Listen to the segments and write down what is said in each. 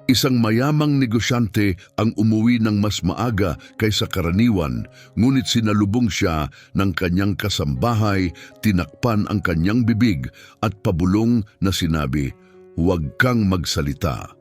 Isang mayamang negosyante ang umuwi ng mas maaga kaysa karaniwan, ngunit sinalubong siya ng kanyang kasambahay, tinakpan ang kanyang bibig at pabulong na sinabi, "Huwag kang magsalita."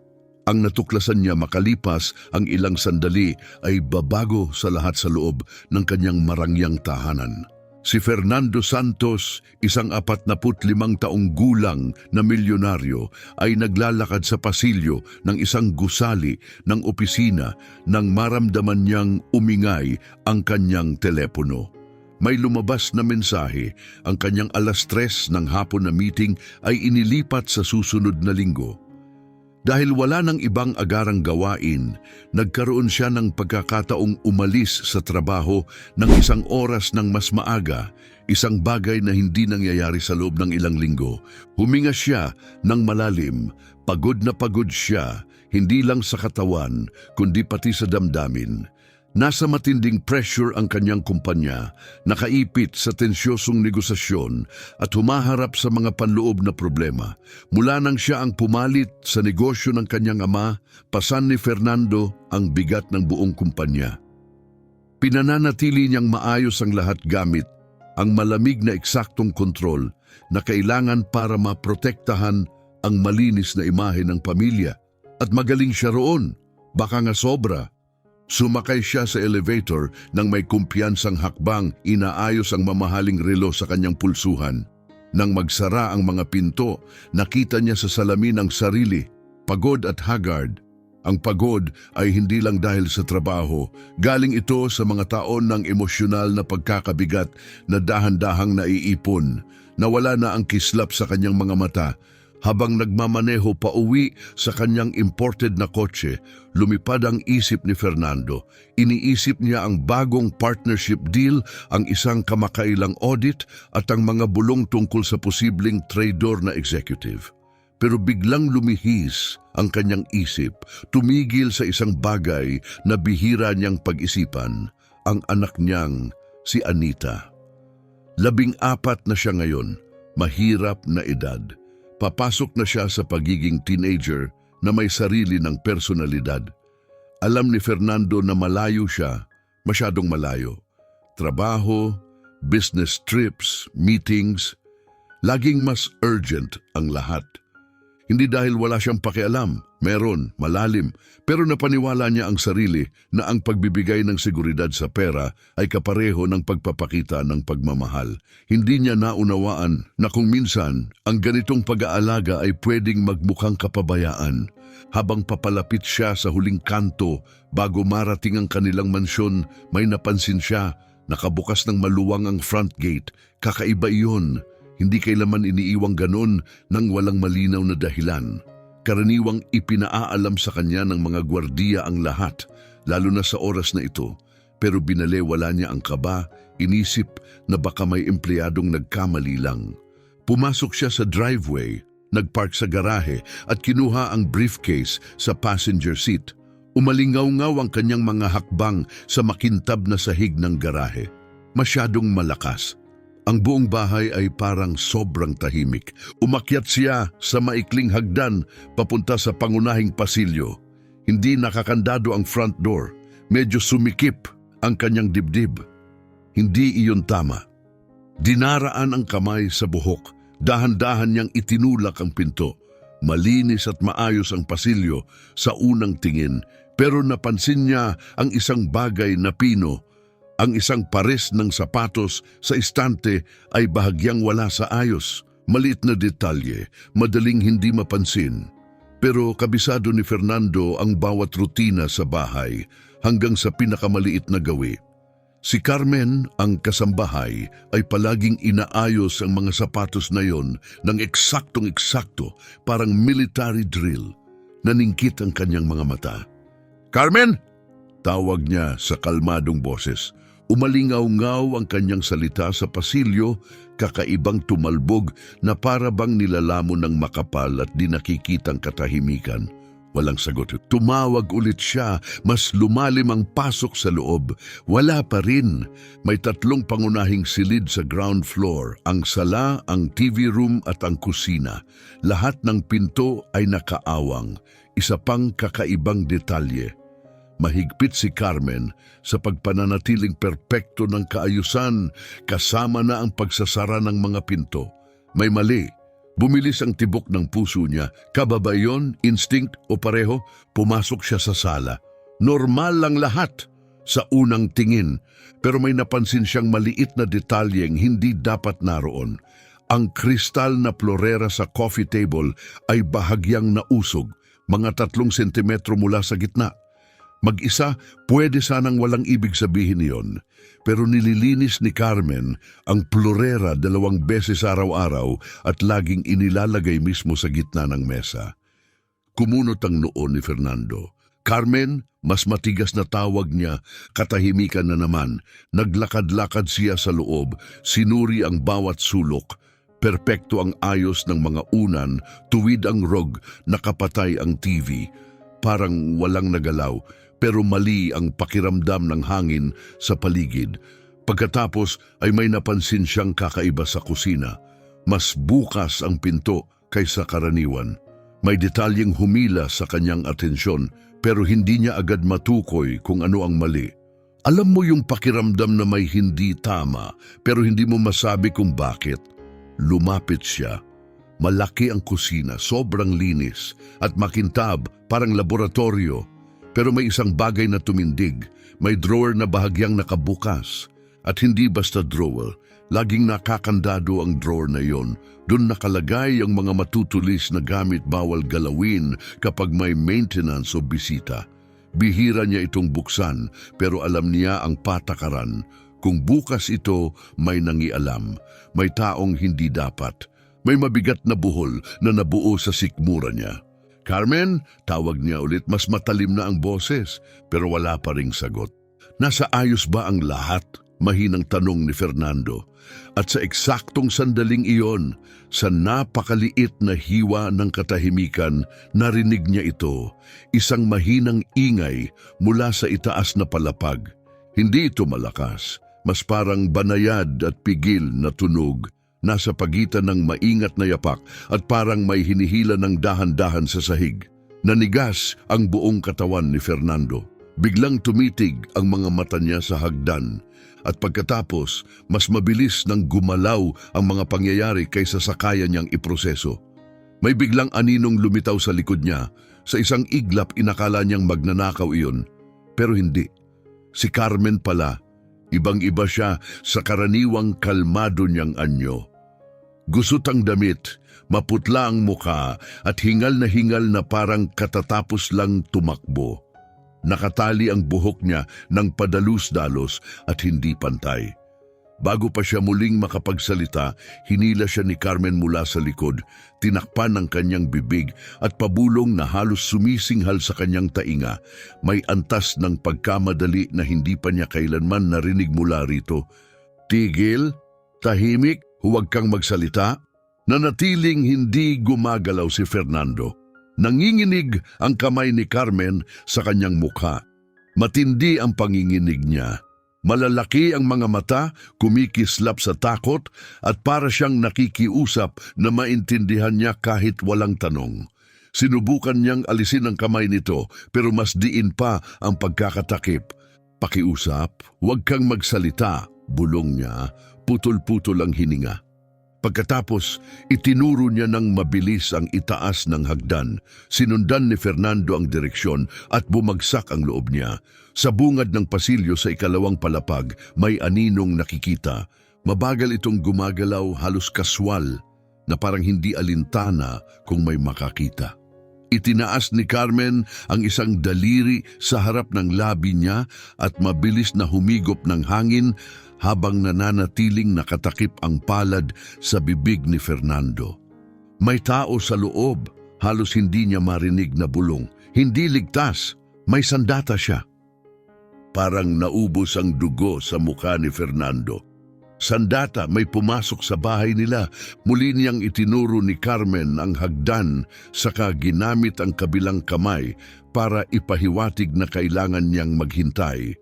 Ang natuklasan niya makalipas ang ilang sandali ay babago sa lahat sa loob ng kanyang marangyang tahanan. Si Fernando Santos, isang 45 taong gulang na milyonaryo, ay naglalakad sa pasilyo ng isang gusali ng opisina nang maramdaman niyang umingay ang kanyang telepono. May lumabas na mensahe, ang kanyang 3:00 ng hapon na meeting ay inilipat sa susunod na linggo. Dahil wala nang ibang agarang gawain, nagkaroon siya ng pagkakataong umalis sa trabaho ng 1 oras ng mas maaga, isang bagay na hindi nangyayari sa loob ng ilang linggo. Huminga siya ng malalim, pagod na pagod siya, hindi lang sa katawan, kundi pati sa damdamin. Nasa matinding pressure ang kanyang kumpanya, nakaipit sa tensyosong negosasyon at humaharap sa mga panloob na problema. Mula nang siya ang pumalit sa negosyo ng kanyang ama, pasan ni Fernando ang bigat ng buong kumpanya. Pinananatili niyang maayos ang lahat gamit ang malamig na eksaktong kontrol na kailangan para maprotektahan ang malinis na imahe ng pamilya. At magaling siya roon, baka nga sobra. Sumakay siya sa elevator nang may kumpiyansang hakbang, inaayos ang mamahaling relo sa kanyang pulsuhan. Nang magsara ang mga pinto, nakita niya sa salamin ang sarili, pagod at haggard. Ang pagod ay hindi lang dahil sa trabaho, galing ito sa mga taon ng emosyonal na pagkakabigat na dahan-dahang naiipon. Nawala na ang kislap sa kanyang mga mata. Habang nagmamaneho pa uwi sa kanyang imported na kotse, lumipad ang isip ni Fernando. Iniisip niya ang bagong partnership deal, ang isang kamakailang audit at ang mga bulong tungkol sa posibleng traidor na executive. Pero biglang lumihis ang kanyang isip, tumigil sa isang bagay na bihira niyang pag-isipan, ang anak niyang si Anita. 14 na siya ngayon, mahirap na edad. Papasok na siya sa pagiging teenager na may sarili ng personalidad. Alam ni Fernando na malayo siya, masyadong malayo. Trabaho, business trips, meetings, laging mas urgent ang lahat. Hindi dahil wala siyang pakialam, meron, malalim, pero napaniwala niya ang sarili na ang pagbibigay ng seguridad sa pera ay kapareho ng pagpapakita ng pagmamahal. Hindi niya naunawaan na kung minsan ang ganitong pag-aalaga ay pwedeng magmukhang kapabayaan. Habang papalapit siya sa huling kanto bago marating ang kanilang mansyon, may napansin siya, nakabukas ng maluwang ang front gate. Kakaiba iyon. Hindi kailaman iniiwang ganon nang walang malinaw na dahilan. Karaniwang ipinaaalam sa kanya ng mga gwardiya ang lahat, lalo na sa oras na ito. Pero binalewala niya ang kaba, inisip na baka may empleyadong nagkamali lang. Pumasok siya sa driveway, nagpark sa garahe at kinuha ang briefcase sa passenger seat. Umalingaw-ngaw ang kanyang mga hakbang sa makintab na sahig ng garahe. Masyadong malakas. Ang buong bahay ay parang sobrang tahimik. Umakyat siya sa maikling hagdan papunta sa pangunahing pasilyo. Hindi nakakandado ang front door. Medyo sumikip ang kanyang dibdib. Hindi iyon tama. Dinaraan ang kamay sa buhok. Dahan-dahan niyang itinulak ang pinto. Malinis at maayos ang pasilyo sa unang tingin. Pero napansin niya ang isang bagay na pino. Ang isang pares ng sapatos sa istante ay bahagyang wala sa ayos. Maliit na detalye, madaling hindi mapansin. Pero kabisado ni Fernando ang bawat rutina sa bahay hanggang sa pinakamaliit na gawi. Si Carmen, ang kasambahay, ay palaging inaayos ang mga sapatos na yon ng eksaktong-eksakto, parang military drill. Naningkit ang kanyang mga mata. "Carmen!" Tawag niya sa kalmadong boses. Umalingaw-ngaw ang kanyang salita sa pasilyo, kakaibang tumalbog na para bang nilalamon ng makapal at di nakikitang katahimikan. Walang sagot. Tumawag ulit siya, mas lumalim ang pasok sa loob. Wala pa rin. May 3 pangunahing silid sa ground floor, ang sala, ang TV room at ang kusina. Lahat ng pinto ay nakaawang. Isa pang kakaibang detalye. Mahigpit si Carmen sa pagpananatiling perpekto ng kaayusan kasama na ang pagsasara ng mga pinto. May mali. Bumilis ang tibok ng puso niya. Kababa yun, instinct o pareho, pumasok siya sa sala. Normal lang lahat sa unang tingin, pero may napansin siyang maliit na detalyeng hindi dapat naroon. Ang kristal na florera sa coffee table ay bahagyang nausog, mga 3 sentimetro mula sa gitna. Mag-isa, pwede sanang walang ibig sabihin iyon, pero nililinis ni Carmen ang florera 2 beses araw-araw at laging inilalagay mismo sa gitna ng mesa. Kumunot ang noo ni Fernando. Carmen, mas matigas na tawag niya, katahimikan na naman. Naglakad-lakad siya sa loob, sinuri ang bawat sulok. Perpekto ang ayos ng mga unan, tuwid ang rog, nakapatay ang TV. Parang walang nagalaw, pero mali ang pakiramdam ng hangin sa paligid. Pagkatapos ay may napansin siyang kakaiba sa kusina. Mas bukas ang pinto kaysa karaniwan. May detalyeng humila sa kanyang atensyon, pero hindi niya agad matukoy kung ano ang mali. Alam mo yung pakiramdam na may hindi tama, pero hindi mo masabi kung bakit. Lumapit siya. Malaki ang kusina, sobrang linis, at makintab, parang laboratorio. Pero may isang bagay na tumindig. May drawer na bahagyang nakabukas. At hindi basta drawer, laging nakakandado ang drawer na yon. Doon nakalagay ang mga matutulis na gamit bawal galawin kapag may maintenance o bisita. Bihira niya itong buksan, pero alam niya ang patakaran. Kung bukas ito, may nangialam. May taong hindi dapat. May mabigat na buhol na nabuo sa sikmura niya. Carmen, tawag niya ulit, mas matalim na ang boses, pero wala pa ring sagot. Nasa ayos ba ang lahat? Mahinang tanong ni Fernando. At sa eksaktong sandaling iyon, sa napakaliit na hiwa ng katahimikan, narinig niya ito, isang mahinang ingay mula sa itaas na palapag. Hindi ito malakas, mas parang banayad at pigil na tunog, nasa pagitan ng maingat na yapak at parang may hinihila ng dahan-dahan sa sahig. Nanigas ang buong katawan ni Fernando. Biglang tumitig ang mga mata niya sa hagdan at pagkatapos mas mabilis nang gumalaw ang mga pangyayari kaysa sa kaya niyang iproseso. May biglang aninong lumitaw sa likod niya. Sa isang iglap inakala niyang magnanakaw iyon, pero hindi. Si Carmen pala. Ibang-iba siya sa karaniwang kalmado niyang anyo. Gusot ang damit, maputla ang muka at hingal na parang katatapos lang tumakbo. Nakatali ang buhok niya ng padalus-dalos at hindi pantay. Bago pa siya muling makapagsalita, hinila siya ni Carmen mula sa likod, tinakpan ang kanyang bibig at pabulong na halos sumisinghal sa kanyang tainga. May antas ng pagkamadali na hindi pa niya kailanman narinig mula rito. Tigil, tahimik, huwag kang magsalita. Nanatiling hindi gumagalaw si Fernando. Nanginginig ang kamay ni Carmen sa kanyang mukha. Matindi ang panginginig niya. Malalaki ang mga mata, kumikislap sa takot at para siyang nakikiusap na maintindihan niya kahit walang tanong. Sinubukan niyang alisin ang kamay nito pero mas diin pa ang pagkakatakip. Pakiusap, huwag kang magsalita, bulong niya, putol-putol ang hininga. Pagkatapos, itinuro niya ng mabilis ang itaas ng hagdan. Sinundan ni Fernando ang direksyon at bumagsak ang loob niya. Sa bungad ng pasilyo sa ikalawang palapag, may aninong nakikita. Mabagal itong gumagalaw, halos kaswal, na parang hindi alintana kung may makakita. Itinaas ni Carmen ang isang daliri sa harap ng labi niya at mabilis na humigop ng hangin habang nananatiling nakatakip ang palad sa bibig ni Fernando. May tao sa loob, halos hindi niya marinig na bulong. Hindi ligtas, may sandata siya. Parang naubos ang dugo sa mukha ni Fernando. Sandata, may pumasok sa bahay nila. Muli niyang itinuro ni Carmen ang hagdan, saka ginamit ang kabilang kamay para ipahiwatig na kailangan niyang maghintay.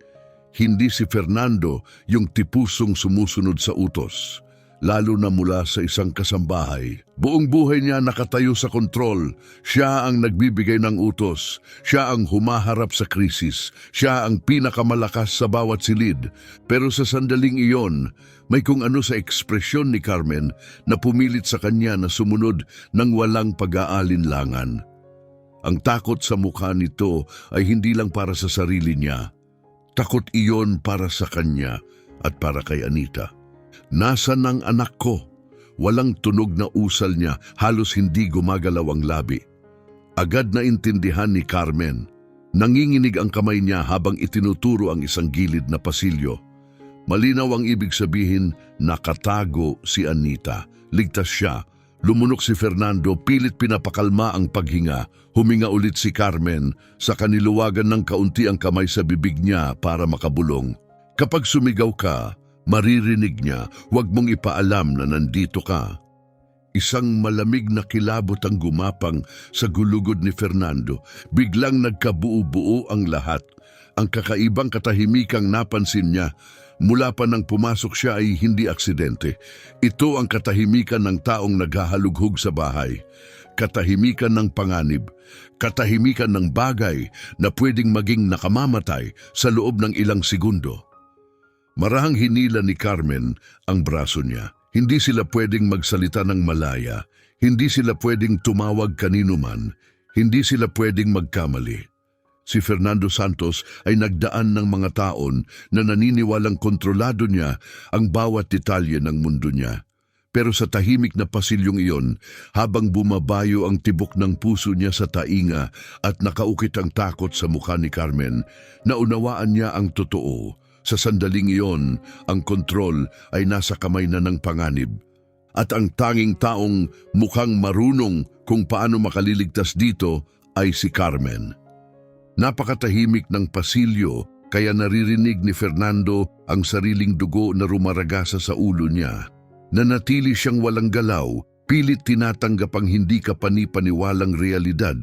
Hindi si Fernando yung tipusong sumusunod sa utos. lalo na mula sa isang kasambahay. Buong buhay niya nakatayo sa kontrol. Siya ang nagbibigay ng utos. Siya ang humaharap sa krisis. Siya ang pinakamalakas sa bawat silid. Pero sa sandaling iyon, may kung ano sa ekspresyon ni Carmen na pumilit sa kanya na sumunod ng walang pag-aalinlangan. Ang takot sa mukha nito ay hindi lang para sa sarili niya. Takot iyon para sa kanya at para kay Anita. Nasaan ang anak ko? Walang tunog na usal niya, halos hindi gumagalaw ang labi. Agad na intindihan ni Carmen. Nanginginig ang kamay niya habang itinuturo ang isang gilid na pasilyo. Malinaw ang ibig sabihin, nakatago si Anita. Ligtas siya. Lumunok si Fernando, pilit pinapakalma ang paghinga. Huminga ulit si Carmen, sa kaniluwagan ng kaunti ang kamay sa bibig niya para makabulong. Kapag sumigaw ka, maririnig niya, huwag mong ipaalam na nandito ka. Isang malamig na kilabot ang gumapang sa gulugod ni Fernando. Biglang nagkabuo-buo ang lahat. Ang kakaibang katahimikang napansin niya, mula pa nang pumasok siya ay hindi aksidente. Ito ang katahimikan ng taong naghahalughog sa bahay. Katahimikan ng panganib. Katahimikan ng bagay na pwedeng maging nakamamatay sa loob ng ilang segundo. Marahang hinila ni Carmen ang braso niya. Hindi sila pwedeng magsalita ng malaya. Hindi sila pwedeng tumawag kanino man. Hindi sila pwedeng magkamali. Si Fernando Santos ay nagdaan ng mga taon na naniniwalang kontrolado niya ang bawat detalye ng mundo niya. Pero sa tahimik na pasilyong iyon, habang bumabayo ang tibok ng puso niya sa tainga at nakaukit ang takot sa mukha ni Carmen, naunawaan niya ang totoo. Sa sandaling iyon, ang kontrol ay nasa kamay na ng panganib. At ang tanging taong mukhang marunong kung paano makaliligtas dito ay si Carmen. Napakatahimik ng pasilyo kaya naririnig ni Fernando ang sariling dugo na rumaragasa sa ulo niya. Nanatili siyang walang galaw, pilit tinatanggap ang hindi kapani-paniwalang realidad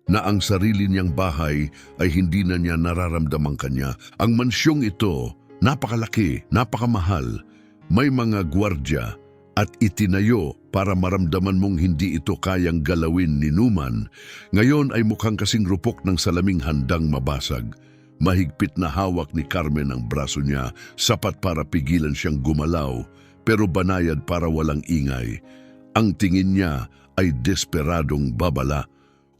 na ang sarili niyang bahay ay hindi na niya nararamdamang kanya. Ang mansyong ito, napakalaki, napakamahal, may mga gwardya at itinayo para maramdaman mong hindi ito kayang galawin ni Numan. Ngayon ay mukhang kasing rupok ng salaming handang mabasag. Mahigpit na hawak ni Carmen ang braso niya, sapat para pigilan siyang gumalaw, pero banayad para walang ingay. Ang tingin niya ay desperadong babala.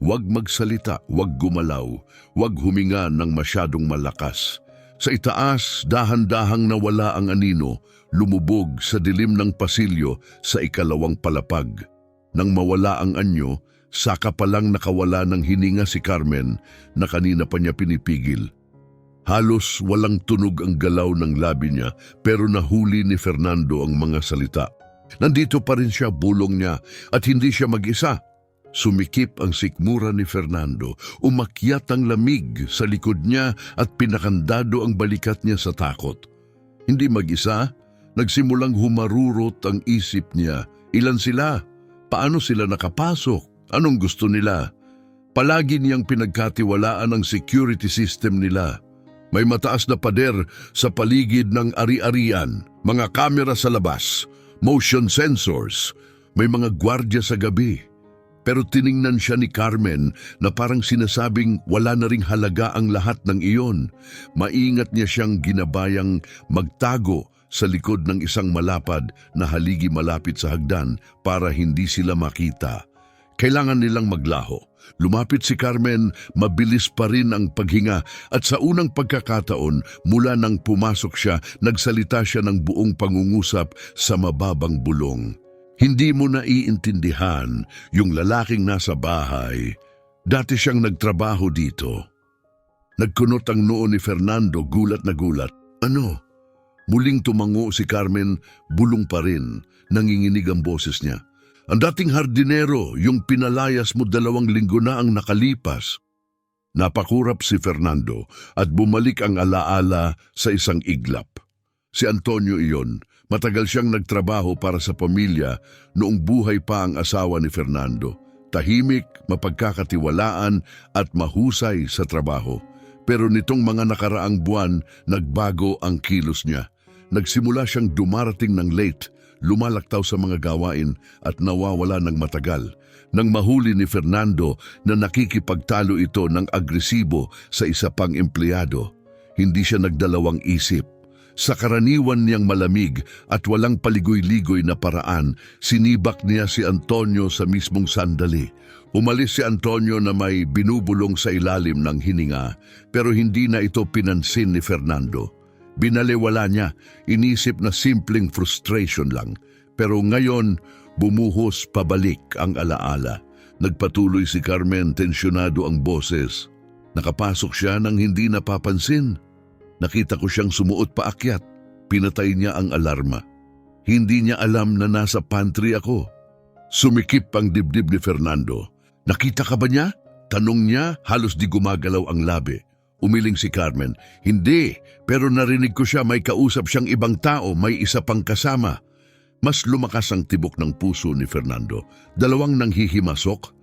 Huwag magsalita, huwag gumalaw, huwag huminga ng masyadong malakas. Sa itaas, dahan-dahang nawala ang anino, lumubog sa dilim ng pasilyo sa ikalawang palapag. Nang mawala ang anyo, saka palang nakawala ng hininga si Carmen na kanina pa niya pinipigil. Halos walang tunog ang galaw ng labi niya pero nahuli ni Fernando ang mga salita. Nandito pa rin siya, bulong niya, at hindi siya mag-isa. Sumikip ang sikmura ni Fernando, umakyat ang lamig sa likod niya at pinakandado ang balikat niya sa takot. Hindi mag-isa, nagsimulang humarurot ang isip niya. Ilan sila? Paano sila nakapasok? Anong gusto nila? Palagi niyang pinagkatiwalaan ang security system nila. May mataas na pader sa paligid ng ari-arian, mga kamera sa labas, motion sensors, may mga gwardya sa gabi. Pero tiningnan siya ni Carmen na parang sinasabing wala na ring halaga ang lahat ng iyon. Maingat niya siyang ginabayang magtago sa likod ng isang malapad na haligi malapit sa hagdan para hindi sila makita. Kailangan nilang maglaho. Lumapit si Carmen, mabilis pa rin ang paghinga at sa unang pagkakataon mula nang pumasok siya, nagsalita siya ng buong pangungusap sa mababang bulong. Hindi mo naiintindihan yung lalaking nasa bahay. Dati siyang nagtrabaho dito. Nagkunot ang noo ni Fernando, gulat na gulat. Ano? Muling tumango si Carmen, bulong pa rin, nanginginig ang boses niya. Ang dating hardinero, yung pinalayas mo 2 linggo na ang nakalipas. Napakurap si Fernando at bumalik ang alaala sa isang iglap. Si Antonio iyon. Matagal siyang nagtrabaho para sa pamilya noong buhay pa ang asawa ni Fernando. Tahimik, mapagkakatiwalaan at mahusay sa trabaho. Pero nitong mga nakaraang buwan, nagbago ang kilos niya. Nagsimula siyang dumarating ng late, lumalaktaw sa mga gawain at nawawala ng matagal. Nang mahuli ni Fernando na nakikipagtalo ito ng agresibo sa isa pang empleyado, hindi siya nagdalawang isip. Sa karaniwan niyang malamig at walang paligoy-ligoy na paraan, sinibak niya si Antonio sa mismong sandali. Umalis si Antonio na may binubulong sa ilalim ng hininga, pero hindi na ito pinansin ni Fernando. Binaliwala niya, inisip na simpleng frustration lang. Pero ngayon, bumuhos pabalik ang alaala. Nagpatuloy si Carmen, tensyonado ang boses. Nakapasok siya nang hindi napapansin. Nakita ko siyang sumuot paakyat. Pinatay niya ang alarma. Hindi niya alam na nasa pantry ako. Sumikip ang dibdib ni Fernando. Nakita ka ba niya? Tanong niya, halos di gumagalaw ang labi. Umiling si Carmen. Hindi, pero narinig ko siya may kausap siyang ibang tao, may isa pang kasama. Mas lumakas ang tibok ng puso ni Fernando. Dalawang nanghihimasok.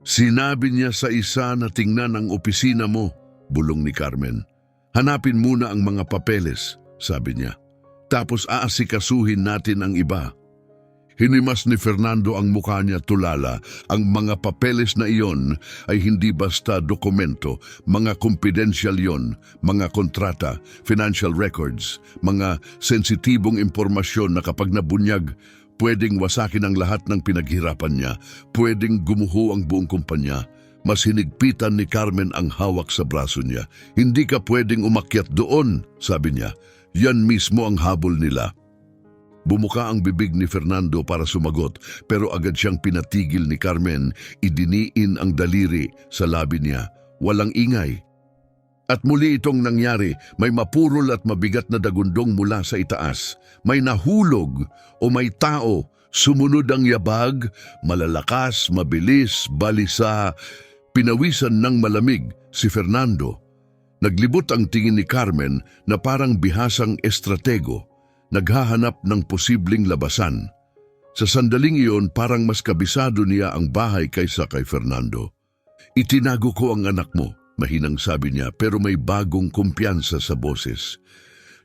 Sinabi niya sa isa na tingnan ang opisina mo, bulong ni Carmen. Hanapin muna ang mga papeles, sabi niya. Tapos aasikasuhin natin ang iba. Hinimas ni Fernando ang mukha niya tulala. Ang mga papeles na iyon ay hindi basta dokumento, mga confidential yon, mga kontrata, financial records, mga sensitibong impormasyon na kapag nabunyag, pwedeng wasakin ang lahat ng pinaghirapan niya, pwedeng gumuho ang buong kumpanya. Mas hinigpitan ni Carmen ang hawak sa braso niya. Hindi ka pwedeng umakyat doon, sabi niya. Yan mismo ang habol nila. Bumuka ang bibig ni Fernando para sumagot, pero agad siyang pinatigil ni Carmen. Idiniin ang daliri sa labi niya. Walang ingay. At muli itong nangyari, may mapurol at mabigat na dagundong mula sa itaas. May nahulog o may tao. Sumunod ang yabag, malalakas, mabilis, balisa. Pinawisan ng malamig si Fernando. Naglibot ang tingin ni Carmen na parang bihasang estratego. Naghahanap ng posibleng labasan. Sa sandaling iyon, parang mas kabisado niya ang bahay kaysa kay Fernando. Itinago ko ang anak mo, mahinang sabi niya, pero may bagong kumpiyansa sa boses.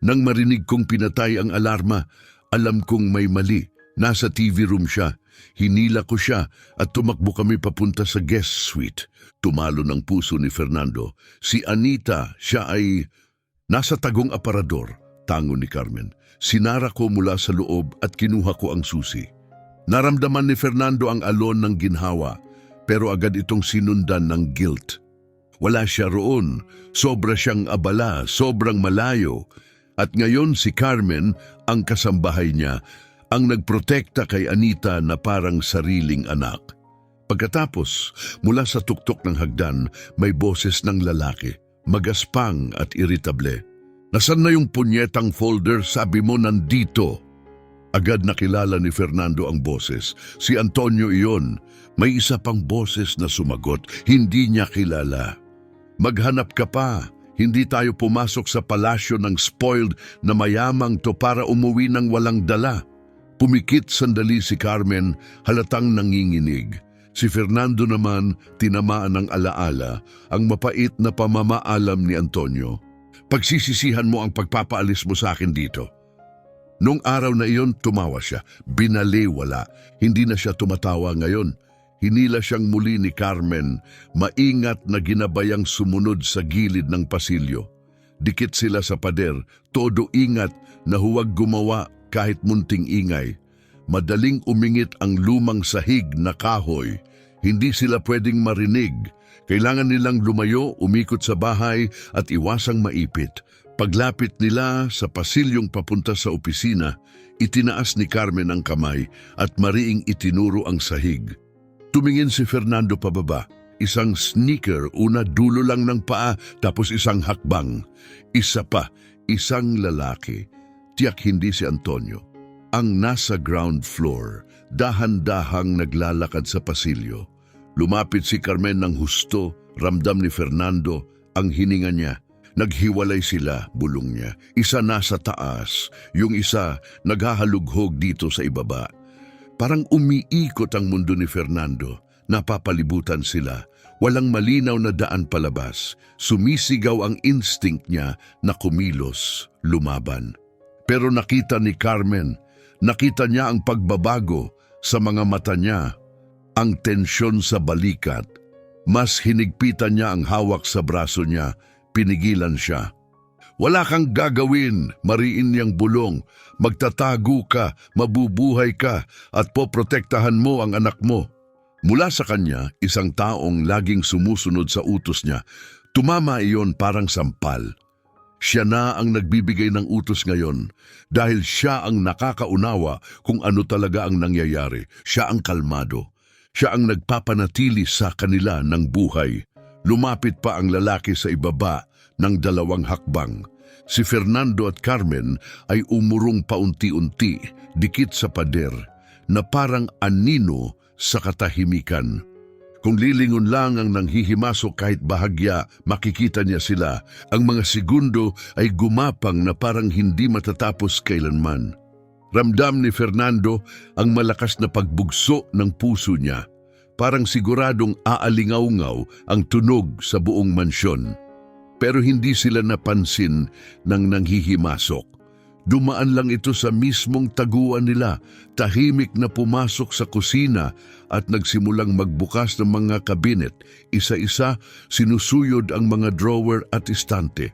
Nang marinig kong pinatay ang alarma, alam kong may mali. Nasa TV room siya. Hinila ko siya at tumakbo kami papunta sa guest suite. Tumalo ng puso ni Fernando. Si Anita, siya ay nasa tagong aparador, tango ni Carmen. Sinara ko mula sa loob at kinuha ko ang susi. Naramdaman ni Fernando ang alon ng ginhawa, pero agad itong sinundan ng guilt. Wala siya roon, sobra siyang abala, sobrang malayo. At ngayon si Carmen, ang kasambahay niya, ang nagprotekta kay Anita na parang sariling anak. Pagkatapos, mula sa tuktok ng hagdan, may boses ng lalaki, magaspang at iritable. Nasaan na yung punyetang folder? Sabi mo nandito. Agad nakilala ni Fernando ang boses. Si Antonio iyon. May isa pang boses na sumagot. Hindi niya kilala. Maghanap ka pa. Hindi tayo pumasok sa palasyo ng spoiled na mayamang to para umuwi ng walang dala. Pumikit sandali si Carmen, halatang nanginginig. Si Fernando naman, tinamaan ng alaala, ang mapait na pamamaalam ni Antonio. Pagsisisihan mo ang pagpapaalis mo sa akin dito. Nung araw na iyon, tumawa siya. Binaliwala. Hindi na siya tumatawa ngayon. Hinila siyang muli ni Carmen, maingat na ginabayang sumunod sa gilid ng pasilyo. Dikit sila sa pader, todo ingat na huwag gumawa kahit munting ingay. Madaling umingit ang lumang sahig na kahoy. Hindi sila pwedeng marinig. Kailangan nilang lumayo, umikot sa bahay at iwasang maipit. Paglapit nila sa pasilyong papunta sa opisina, itinaas ni Carmen ang kamay at mariing itinuro ang sahig. Tumingin si Fernando pababa. Isang sneaker, una dulo lang ng paa, tapos isang hakbang. Isa pa, isang lalaki. Tiyak hindi si Antonio. Ang nasa ground floor, dahan-dahang naglalakad sa pasilyo. Lumapit si Carmen ng husto, ramdam ni Fernando ang hininga niya. Naghiwalay sila, bulong niya. Isa nasa taas, yung isa naghahalughog dito sa ibaba. Parang umiikot ang mundo ni Fernando. Napapalibutan sila. Walang malinaw na daan palabas. Sumisigaw ang instinct niya na kumilos, lumaban. Pero nakita ni Carmen, Nakita niya ang pagbabago sa mga mata niya, ang tensyon sa balikat. Mas hinigpitan niya ang hawak sa braso niya, pinigilan siya. Wala kang gagawin, mariin niyang bulong. Magtatago ka, mabubuhay ka, at poprotektahan mo ang anak mo. Mula sa kanya, isang taong laging sumusunod sa utos niya. Tumama iyon parang sampal. Siya na ang nagbibigay ng utos ngayon dahil siya ang nakakaunawa kung ano talaga ang nangyayari. Siya ang kalmado. Siya ang nagpapanatili sa kanila ng buhay. Lumapit pa ang lalaki sa ibaba ng 2 hakbang. Si Fernando at Carmen ay umurong paunti-unti, dikit sa pader, na parang anino sa katahimikan. Kung lilingon lang ang nanghihimasok kahit bahagya, makikita niya sila. Ang mga segundo ay gumapang na parang hindi matatapos kailanman. Ramdam ni Fernando ang malakas na pagbugso ng puso niya. Parang siguradong aalingaw-ngaw ang tunog sa buong mansyon. Pero hindi sila napansin ng nanghihimasok. Dumaan lang ito sa mismong taguan nila, tahimik na pumasok sa kusina at nagsimulang magbukas ng mga kabinet. Isa-isa sinusuyod ang mga drawer at istante.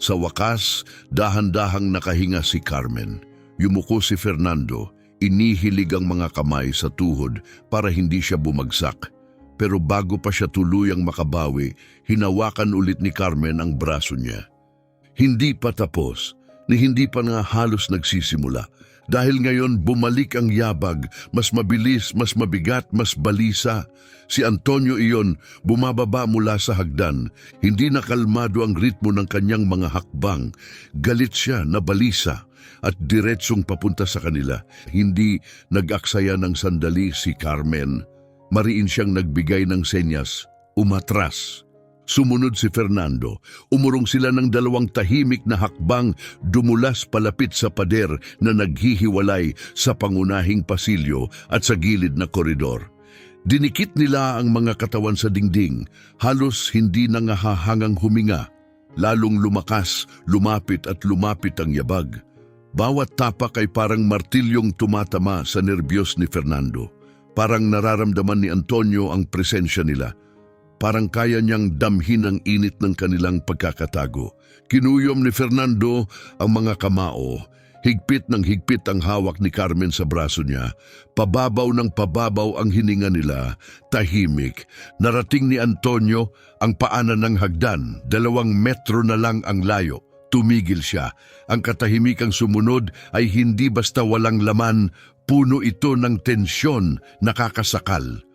Sa wakas, dahan-dahang nakahinga si Carmen. Yumuko si Fernando, inihilig ang mga kamay sa tuhod para hindi siya bumagsak. Pero bago pa siya tuluyang makabawi, hinawakan ulit ni Carmen ang braso niya. Hindi pa tapos, ni hindi pa nga halos nagsisimula. Dahil ngayon bumalik ang yabag, mas mabilis, mas mabigat, mas balisa. Si Antonio iyon bumababa mula sa hagdan. Hindi nakalmado ang ritmo ng kanyang mga hakbang. Galit siya na balisa at diretsong papunta sa kanila. Hindi nag-aksaya ng sandali si Carmen. Mariin siyang nagbigay ng senyas, umatras. Sumunod si Fernando. Umurong sila ng 2 tahimik na hakbang, dumulas palapit sa pader na naghihiwalay sa pangunahing pasilyo at sa gilid na koridor. Dinikit nila ang mga katawan sa dingding, halos hindi nangahahangang huminga. Lalong lumakas, lumapit at lumapit ang yabag. Bawat tapak ay parang martilyong tumatama sa nerbiyos ni Fernando. Parang nararamdaman ni Antonio ang presensya nila. Parang kaya niyang damhin ang init ng kanilang pagkakatago. Kinuyom ni Fernando ang mga kamao. Higpit ng higpit ang hawak ni Carmen sa braso niya. Pababaw ng pababaw ang hininga nila. Tahimik. Narating ni Antonio ang paanan ng hagdan. 2 metro na lang ang layo. Tumigil siya. Ang katahimikang sumunod ay hindi basta walang laman, puno ito ng tensyon, nakakasakal.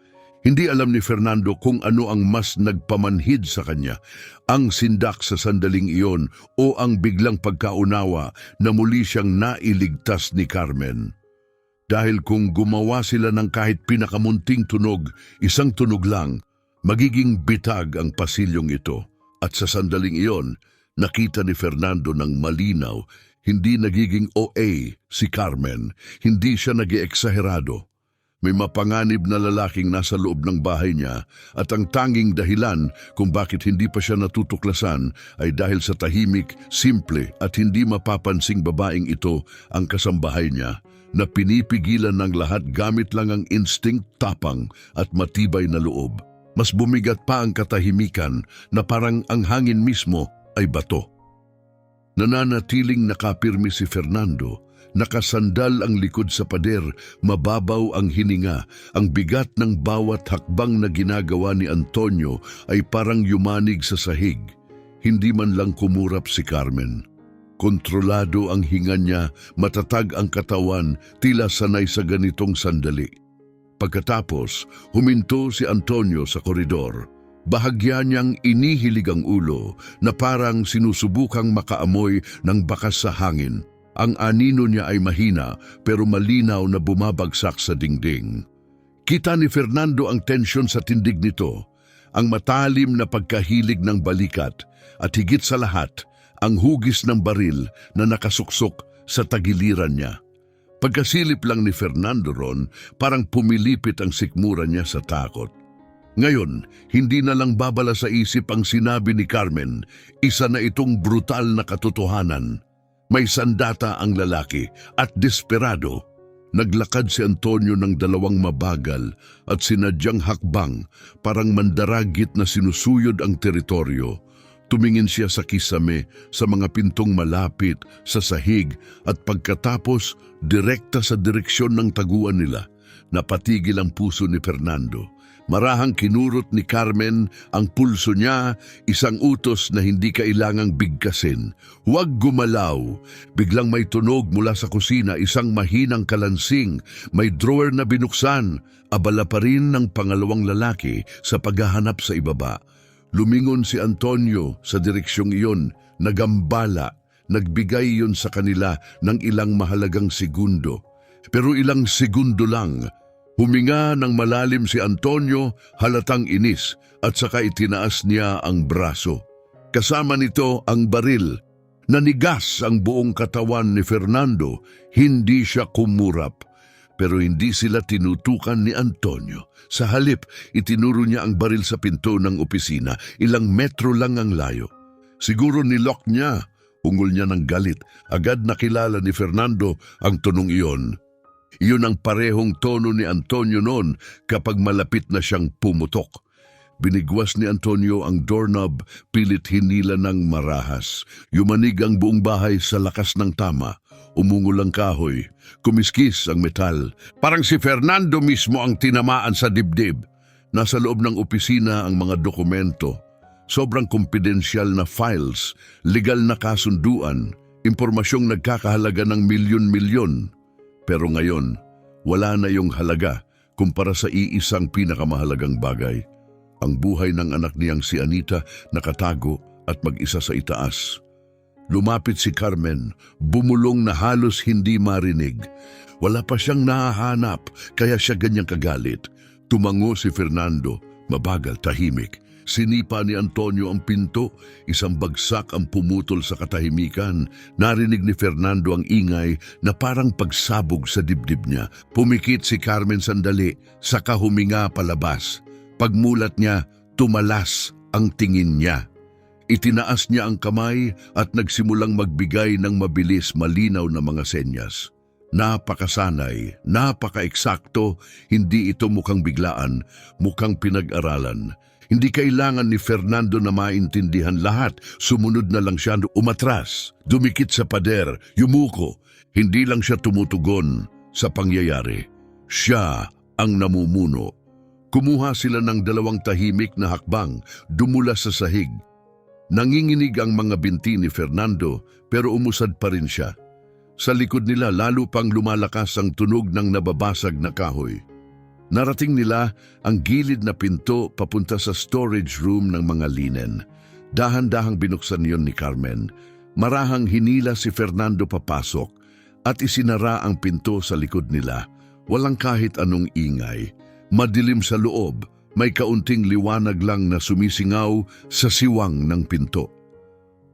Hindi alam ni Fernando kung ano ang mas nagpamanhid sa kanya, ang sindak sa sandaling iyon o ang biglang pagkaunawa na muli siyang nailigtas ni Carmen. Dahil kung gumawa sila ng kahit pinakamunting tunog, isang tunog lang, magiging bitag ang pasilyong ito. At sa sandaling iyon, nakita ni Fernando ng malinaw, hindi nagiging OA si Carmen, hindi siya nag-ieksaherado. May mapanganib na lalaking nasa loob ng bahay niya at ang tanging dahilan kung bakit hindi pa siya natutuklasan ay dahil sa tahimik, simple at hindi mapapansing babaeng ito ang kasambahay niya na pinipigilan ng lahat gamit lang ang instinct, tapang at matibay na loob. Mas bumigat pa ang katahimikan na parang ang hangin mismo ay bato. Nananatiling nakapirmi si Fernando. Nakasandal ang likod sa pader, mababaw ang hininga. Ang bigat ng bawat hakbang na ginagawa ni Antonio ay parang yumanig sa sahig. Hindi man lang kumurap si Carmen. Kontrolado ang hinga niya, matatag ang katawan, tila sanay sa ganitong sandali. Pagkatapos, huminto si Antonio sa koridor. Bahagya niyang inihilig ang ulo na parang sinusubukang makaamoy ng bakas sa hangin. Ang anino niya ay mahina pero malinaw na bumabagsak sa dingding. Kita ni Fernando ang tensyon sa tindig nito, ang matalim na pagkahilig ng balikat at higit sa lahat, ang hugis ng baril na nakasuksok sa tagiliran niya. Pagkasilip lang ni Fernando ron, parang pumilipit ang sikmura niya sa takot. Ngayon, hindi na lang babala sa isip ang sinabi ni Carmen, isa na itong brutal na katotohanan. May sandata ang lalaki at desperado. Naglakad si Antonio ng dalawang mabagal at sinadyang hakbang, parang mandaragit na sinusuyod ang teritoryo. Tumingin siya sa kisame, sa mga pintong malapit, sa sahig, at pagkatapos, direkta sa direksyon ng taguan nila. Napatigil ang puso ni Fernando. Marahang kinurot ni Carmen ang pulso niya, isang utos na hindi kailangang bigkasin. Huwag gumalaw. Biglang may tunog mula sa kusina, isang mahinang kalansing. May drawer na binuksan. Abala pa rin ng pangalawang lalaki sa paghahanap sa ibaba. Lumingon si Antonio sa direksyong iyon, nagambala. Nagbigay iyon sa kanila ng ilang mahalagang segundo. Pero ilang segundo lang. Huminga ng malalim si Antonio, halatang inis, at saka itinaas niya ang braso. Kasama nito ang baril. Nanigas ang buong katawan ni Fernando, hindi siya kumurap. Pero hindi sila tinutukan ni Antonio. Sa halip, itinuro niya ang baril sa pinto ng opisina, ilang metro lang ang layo. Siguro nilock niya, ungol niya ng galit. Agad nakilala ni Fernando ang tunong iyon. Iyon ang parehong tono ni Antonio noon kapag malapit na siyang pumutok. Binigwas ni Antonio ang doorknob, pilit hinila ng marahas. Yumanig ang buong bahay sa lakas ng tama. Umungol ang kahoy, kumiskis ang metal. Parang si Fernando mismo ang tinamaan sa dibdib. Nasa loob ng opisina ang mga dokumento. Sobrang kumpidensyal na files, legal na kasunduan, impormasyong nagkakahalaga ng milyon-milyon. Pero ngayon, wala na yung halaga kumpara sa iisang pinakamahalagang bagay. Ang buhay ng anak niyang si Anita nakatago at mag-isa sa itaas. Lumapit si Carmen, bumulong na halos hindi marinig. Wala pa siyang nahahanap, kaya siya ganyang kagalit. Tumango si Fernando, mabagal, tahimik. Sinipa ni Antonio ang pinto, isang bagsak ang pumutol sa katahimikan. Narinig ni Fernando ang ingay na parang pagsabog sa dibdib niya. Pumikit si Carmen sandali, saka huminga palabas. Pagmulat niya, tumalas ang tingin niya. Itinaas niya ang kamay at nagsimulang magbigay ng mabilis malinaw na mga senyas. Napakasanay, napaka-eksakto, hindi ito mukhang biglaan, mukhang pinag-aralan. Hindi kailangan ni Fernando na maintindihan lahat. Sumunod na lang siya, umatras, dumikit sa pader, yumuko. Hindi lang siya tumutugon sa pangyayari. Siya ang namumuno. Kumuha sila ng dalawang tahimik na hakbang, dumula sa sahig. Nanginginig ang mga binti ni Fernando, pero umusad pa rin siya. Sa likod nila lalo pang lumalakas ang tunog ng nababasag na kahoy. Narating nila ang gilid na pinto papunta sa storage room ng mga linen. Dahan-dahang binuksan niyon ni Carmen. Marahang hinila si Fernando papasok at isinara ang pinto sa likod nila. Walang kahit anong ingay. Madilim sa loob, may kaunting liwanag lang na sumisingaw sa siwang ng pinto.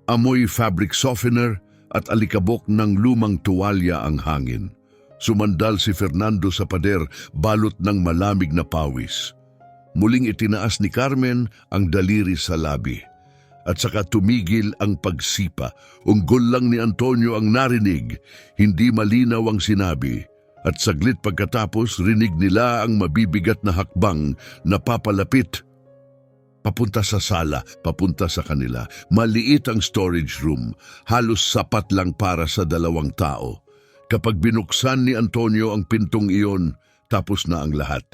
Amoy fabric softener at alikabok ng lumang tuwalya ang hangin. Sumandal si Fernando sa pader, balot ng malamig na pawis. Muling itinaas ni Carmen ang daliri sa labi. At saka tumigil ang pagsipa. Unggol lang ni Antonio ang narinig, hindi malinaw ang sinabi. At saglit pagkatapos, rinig nila ang mabibigat na hakbang na papalapit. Papunta sa sala, papunta sa kanila. Maliit ang storage room, halos sapat lang para sa dalawang tao. Kapag binuksan ni Antonio ang pintong iyon, tapos na ang lahat.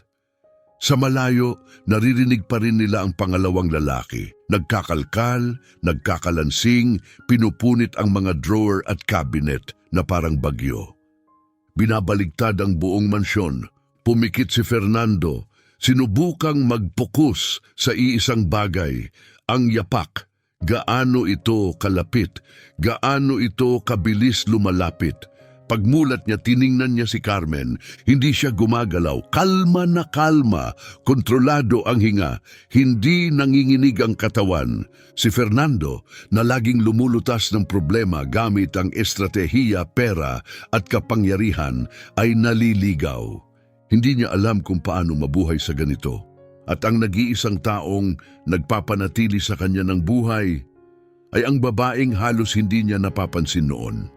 Sa malayo, naririnig pa rin nila ang pangalawang lalaki. Nagkakalkal, nagkakalansing, pinupunit ang mga drawer at cabinet na parang bagyo. Binabaligtad ang buong mansyon. Pumikit si Fernando, sinubukang magpokus sa iisang bagay, ang yapak. Gaano ito kalapit, gaano ito kabilis lumalapit. Pagmulat niya, tiningnan niya si Carmen. Hindi siya gumagalaw. Kalma na kalma. Kontrolado ang hinga. Hindi nanginginig ang katawan. Si Fernando, na laging lumulutas ng problema gamit ang estratehiya, pera at kapangyarihan, ay naliligaw. Hindi niya alam kung paano mabuhay sa ganito. At ang nag-iisang taong nagpapanatili sa kanya ng buhay ay ang babaeng halos hindi niya napapansin noon.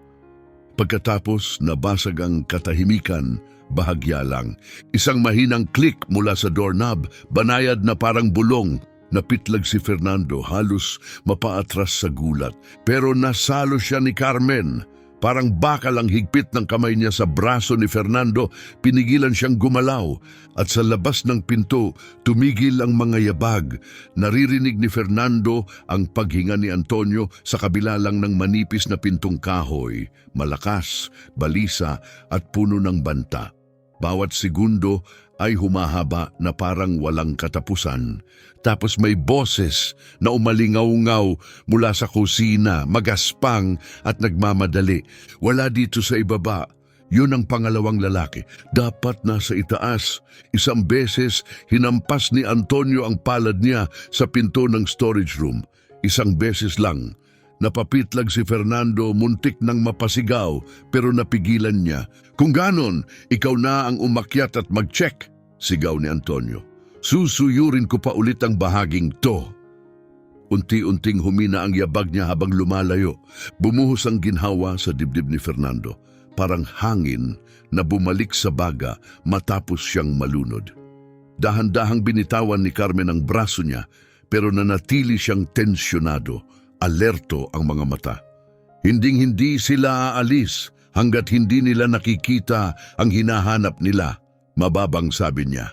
Pagkatapos nabasag ang katahimikan, bahagya lang. Isang mahinang click mula sa doorknob, banayad na parang bulong. Napitlag si Fernando, halos mapaatras sa gulat. Pero nasalo siya ni Carmen. Parang bakal ang higpit ng kamay niya sa braso ni Fernando, pinigilan siyang gumalaw. At sa labas ng pinto, tumigil ang mga yabag. Naririnig ni Fernando ang paghinga ni Antonio sa kabila lang ng manipis na pintong kahoy, malakas, balisa at puno ng banta. Bawat segundo ay humahaba na parang walang katapusan. Tapos may boses na umalingaw-ngaw mula sa kusina, magaspang at nagmamadali. Wala dito sa ibaba. Yun ang pangalawang lalaki. Dapat nasa itaas. Isang beses, hinampas ni Antonio ang palad niya sa pinto ng storage room. Isang beses lang. Napapitlag si Fernando, muntik nang mapasigaw, pero napigilan niya. Kung ganon, ikaw na ang umakyat at mag-check, sigaw ni Antonio. Susuyurin ko pa ulit ang bahaging to. Unti-unting humina ang yabag niya habang lumalayo. Bumuhos ang ginhawa sa dibdib ni Fernando, parang hangin na bumalik sa baga matapos siyang malunod. Dahan-dahang binitawan ni Carmen ang braso niya, pero nanatili siyang tensyonado. Alerto ang mga mata. Hinding-hindi sila aalis hanggat hindi nila nakikita ang hinahanap nila, mababang sabi niya.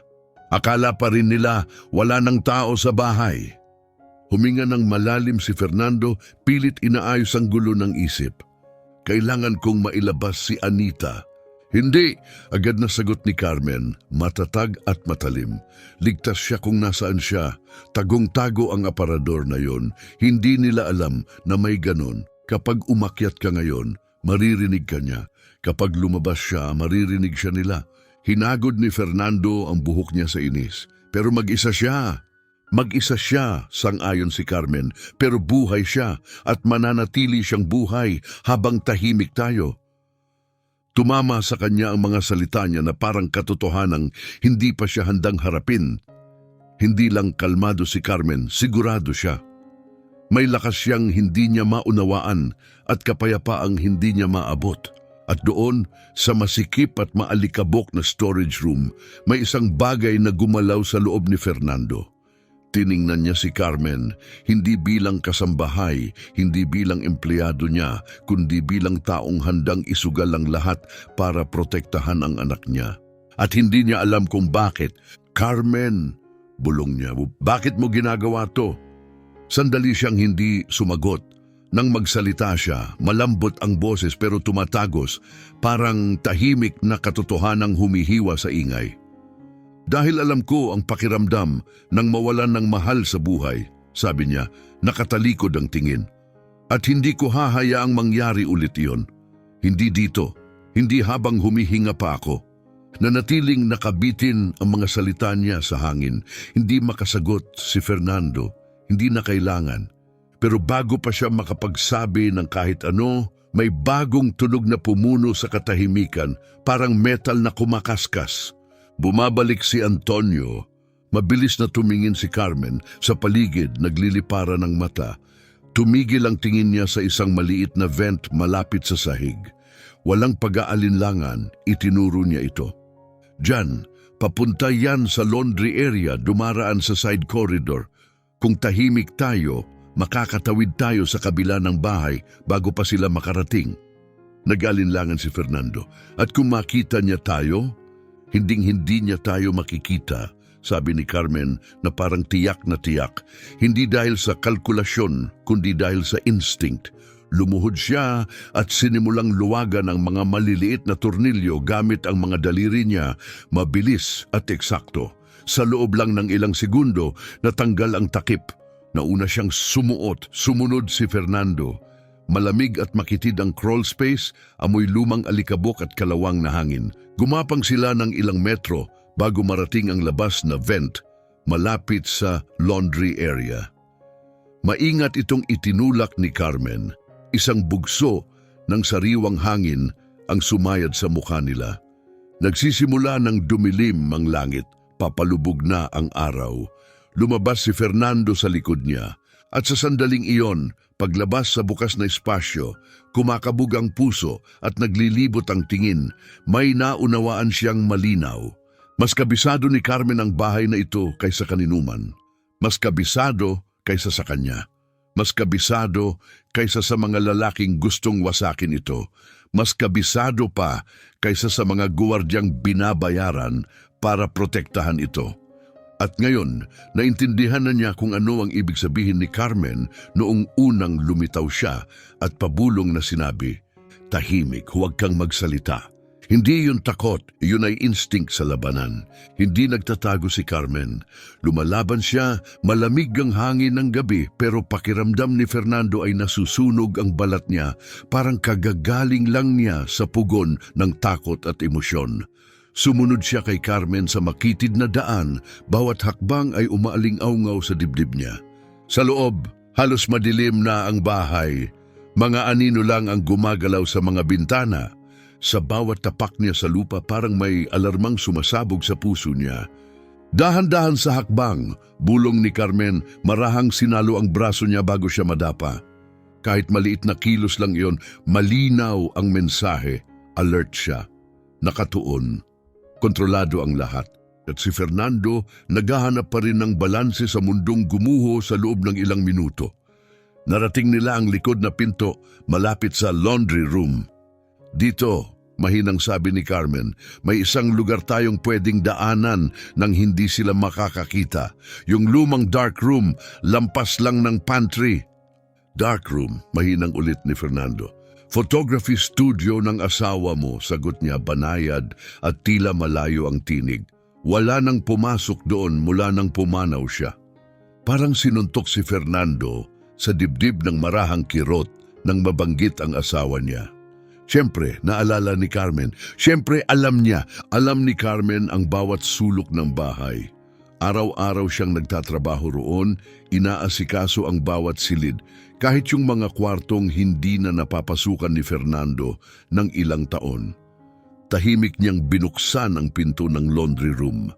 Akala pa rin nila wala ng tao sa bahay. Huminga ng malalim si Fernando, pilit inaayos ang gulo ng isip. Kailangan kong mailabas si Anita. Hindi, agad na sagot ni Carmen, matatag at matalim. Ligtas siya kung nasaan siya. Tagong-tago ang aparador na yon. Hindi nila alam na may ganon. Kapag umakyat ka ngayon, maririnig ka niya. Kapag lumabas siya, maririnig siya nila. Hinagod ni Fernando ang buhok niya sa inis. Pero mag-isa siya. Mag-isa siya, sang-ayon si Carmen. Pero buhay siya at mananatili siyang buhay habang tahimik tayo. Tumama sa kanya ang mga salita niya na parang katotohanang hindi pa siya handang harapin. Hindi lang kalmado si Carmen, sigurado siya. May lakas siyang hindi niya maunawaan at kapayapaang hindi niya maabot. At doon, sa masikip at maalikabok na storage room, may isang bagay na gumalaw sa loob ni Fernando. Tiningnan niya si Carmen, hindi bilang kasambahay, hindi bilang empleyado niya, kundi bilang taong handang isugal ang lahat para protektahan ang anak niya. At hindi niya alam kung bakit. Carmen, bulong niya, bakit mo ginagawa to? Sandali siyang hindi sumagot. Nang magsalita siya, malambot ang boses pero tumatagos, parang tahimik na katotohanang humihiwa sa ingay. Dahil alam ko ang pakiramdam ng mawalan ng mahal sa buhay, sabi niya, nakatalikod ang tingin. At hindi ko hahayaang mangyari ulit iyon. Hindi dito, hindi habang humihinga pa ako. Nanatiling nakabitin ang mga salita niya sa hangin. Hindi makasagot si Fernando, hindi na kailangan. Pero bago pa siya makapagsabi ng kahit ano, may bagong tunog na pumuno sa katahimikan, parang metal na kumakaskas. Bumabalik si Antonio. Mabilis na tumingin si Carmen sa paligid, nagliliparan ng mata. Tumigil ang tingin niya sa isang maliit na vent malapit sa sahig. Walang pag-aalinlangan, itinuro niya ito. Diyan, papunta yan sa laundry area, dumaraan sa side corridor. Kung tahimik tayo, makakatawid tayo sa kabila ng bahay bago pa sila makarating. Nag-alinlangan si Fernando. At kung makita niya tayo, hinding-hindi niya tayo makikita, sabi ni Carmen na parang tiyak na tiyak. Hindi dahil sa kalkulasyon, kundi dahil sa instinct. Lumuhod siya at sinimulang luwagan ang mga maliliit na tornilyo gamit ang mga daliri niya, mabilis at eksakto. Sa loob lang ng ilang segundo, natanggal ang takip. Nauna siyang sumuot, sumunod si Fernando. Malamig at makitid ang crawl space, amoy lumang alikabok at kalawang na hangin. Gumapang sila ng ilang metro bago marating ang labas na vent malapit sa laundry area. Maingat itong itinulak ni Carmen. Isang bugso ng sariwang hangin ang sumayad sa mukha nila. Nagsisimula ng dumilim ang langit, papalubog na ang araw. Lumabas si Fernando sa likod niya. At sa sandaling iyon, paglabas sa bukas na espasyo, kumakabog ang puso at naglilibot ang tingin, may naunawaan siyang malinaw. Mas kabisado ni Carmen ang bahay na ito kaysa kaninuman. Mas kabisado kaysa sa kanya. Mas kabisado kaysa sa mga lalaking gustong wasakin ito. Mas kabisado pa kaysa sa mga guwardyang binabayaran para protektahan ito. At ngayon, naintindihan na niya kung ano ang ibig sabihin ni Carmen noong unang lumitaw siya at pabulong na sinabi, "Tahimik, huwag kang magsalita." Hindi yun takot, yun ay instinct sa labanan. Hindi nagtatago si Carmen. Lumalaban siya, malamig ang hangin ng gabi, pero pakiramdam ni Fernando ay nasusunog ang balat niya, parang kagagaling lang niya sa pugon ng takot at emosyon. Sumunod siya kay Carmen sa makitid na daan, bawat hakbang ay umaaling-aungaw sa dibdib niya. Sa loob, halos madilim na ang bahay. Mga anino lang ang gumagalaw sa mga bintana. Sa bawat tapak niya sa lupa parang may alarmang sumasabog sa puso niya. Dahan-dahan sa hakbang, bulong ni Carmen, marahang sinalo ang braso niya bago siya madapa. Kahit maliit na kilos lang iyon, malinaw ang mensahe. Alert siya. Nakatuon. Kontrolado ang lahat. At si Fernando naghahanap pa rin ng balanse sa mundong gumuho sa loob ng ilang minuto. Narating nila ang likod na pinto malapit sa laundry room. "Dito," mahinang sabi ni Carmen, "may isang lugar tayong pwedeng daanan nang hindi sila makakakita. Yung lumang dark room, lampas lang ng pantry." "Dark room," mahinang ulit ni Fernando. "Photography studio ng asawa mo," sagot niya banayad at tila malayo ang tinig. Wala nang pumasok doon mula nang pumanaw siya. Parang sinuntok si Fernando sa dibdib ng marahang kirot nang mabanggit ang asawa niya. Siyempre, naalala ni Carmen. Siyempre, alam niya. Alam ni Carmen ang bawat sulok ng bahay. Araw-araw siyang nagtatrabaho roon, inaasikaso ang bawat silid, kahit yung mga kwartong hindi na napapasukan ni Fernando ng ilang taon. Tahimik niyang binuksan ang pinto ng laundry room.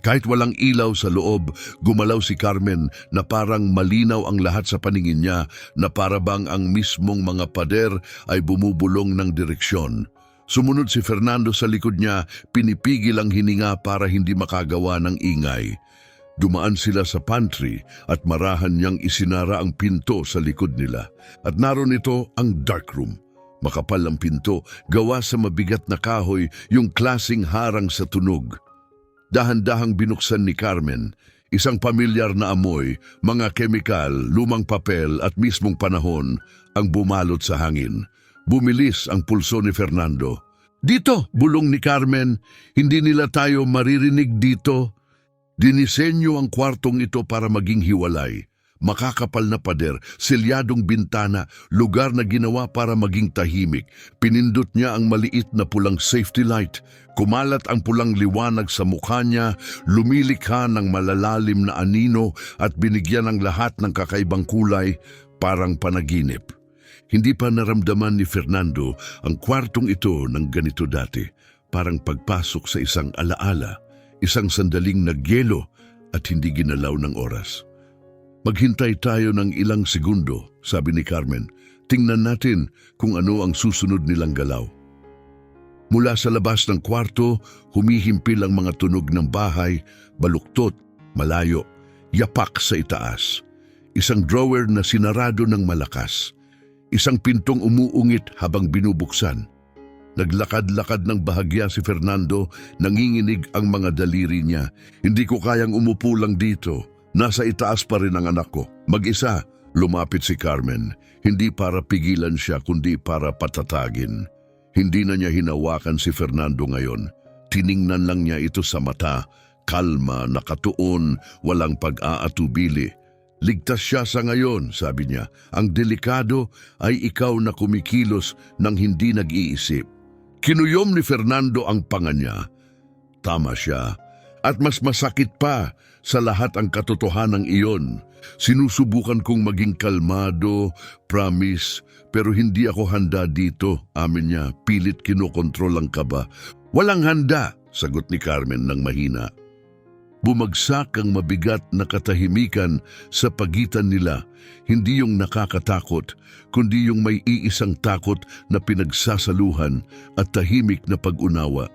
Kahit walang ilaw sa loob, gumalaw si Carmen na parang malinaw ang lahat sa paningin niya, na parabang ang mismong mga pader ay bumubulong ng direksyon. Sumunod si Fernando sa likod niya, pinipigil ang hininga para hindi makagawa ng ingay. Dumaan sila sa pantry at marahan niyang isinara ang pinto sa likod nila. At naroon ito ang dark room. Makapal ang pinto, gawa sa mabigat na kahoy, yung klasing harang sa tunog. Dahan-dahang binuksan ni Carmen, isang pamilyar na amoy, mga kemikal, lumang papel at mismong panahon ang bumalot sa hangin. Bumilis ang pulso ni Fernando. "Dito!" bulong ni Carmen, "hindi nila tayo maririnig dito." Dinisenyo ang kwartong ito para maging hiwalay. Makakapal na pader, selyadong bintana, lugar na ginawa para maging tahimik. Pinindot niya ang maliit na pulang safety light. Kumalat ang pulang liwanag sa mukha niya, lumilikha ng malalalim na anino at binigyan ng lahat ng kakaibang kulay, parang panaginip. Hindi pa naramdaman ni Fernando ang kwartong ito ng ganito dati, parang pagpasok sa isang alaala, isang sandaling nagyelo at hindi ginalaw ng oras. "Maghintay tayo ng ilang segundo," sabi ni Carmen. "Tingnan natin kung ano ang susunod nilang galaw." Mula sa labas ng kwarto, humihimpil ang mga tunog ng bahay, baluktot, malayo, yapak sa itaas. Isang drawer na sinarado ng malakas. Isang pintong umuungit habang binubuksan. Naglakad-lakad ng bahagya si Fernando, nanginginig ang mga daliri niya. "Hindi ko kayang umupo lang dito. Nasa itaas pa rin ang anak ko." Mag-isa, lumapit si Carmen. Hindi para pigilan siya, kundi para patatagin. Hindi na niya hinawakan si Fernando ngayon. Tiningnan lang niya ito sa mata, kalma, nakatuon, walang pag-aatubili. "Ligtas siya sa ngayon," sabi niya. "Ang delikado ay ikaw na kumikilos nang hindi nag-iisip." Kinuyom ni Fernando ang panga niya. Tama siya. At mas masakit pa sa lahat ang katotohanan iyon. "Sinusubukan kong maging kalmado, promise, pero hindi ako handa dito," amin niya. Pilit kinokontrol ang kaba. "Walang handa," sagot ni Carmen ng mahina. Bumagsak ang mabigat na katahimikan sa pagitan nila, hindi yung nakakatakot, kundi yung may iisang takot na pinagsasaluhan at tahimik na pag-unawa.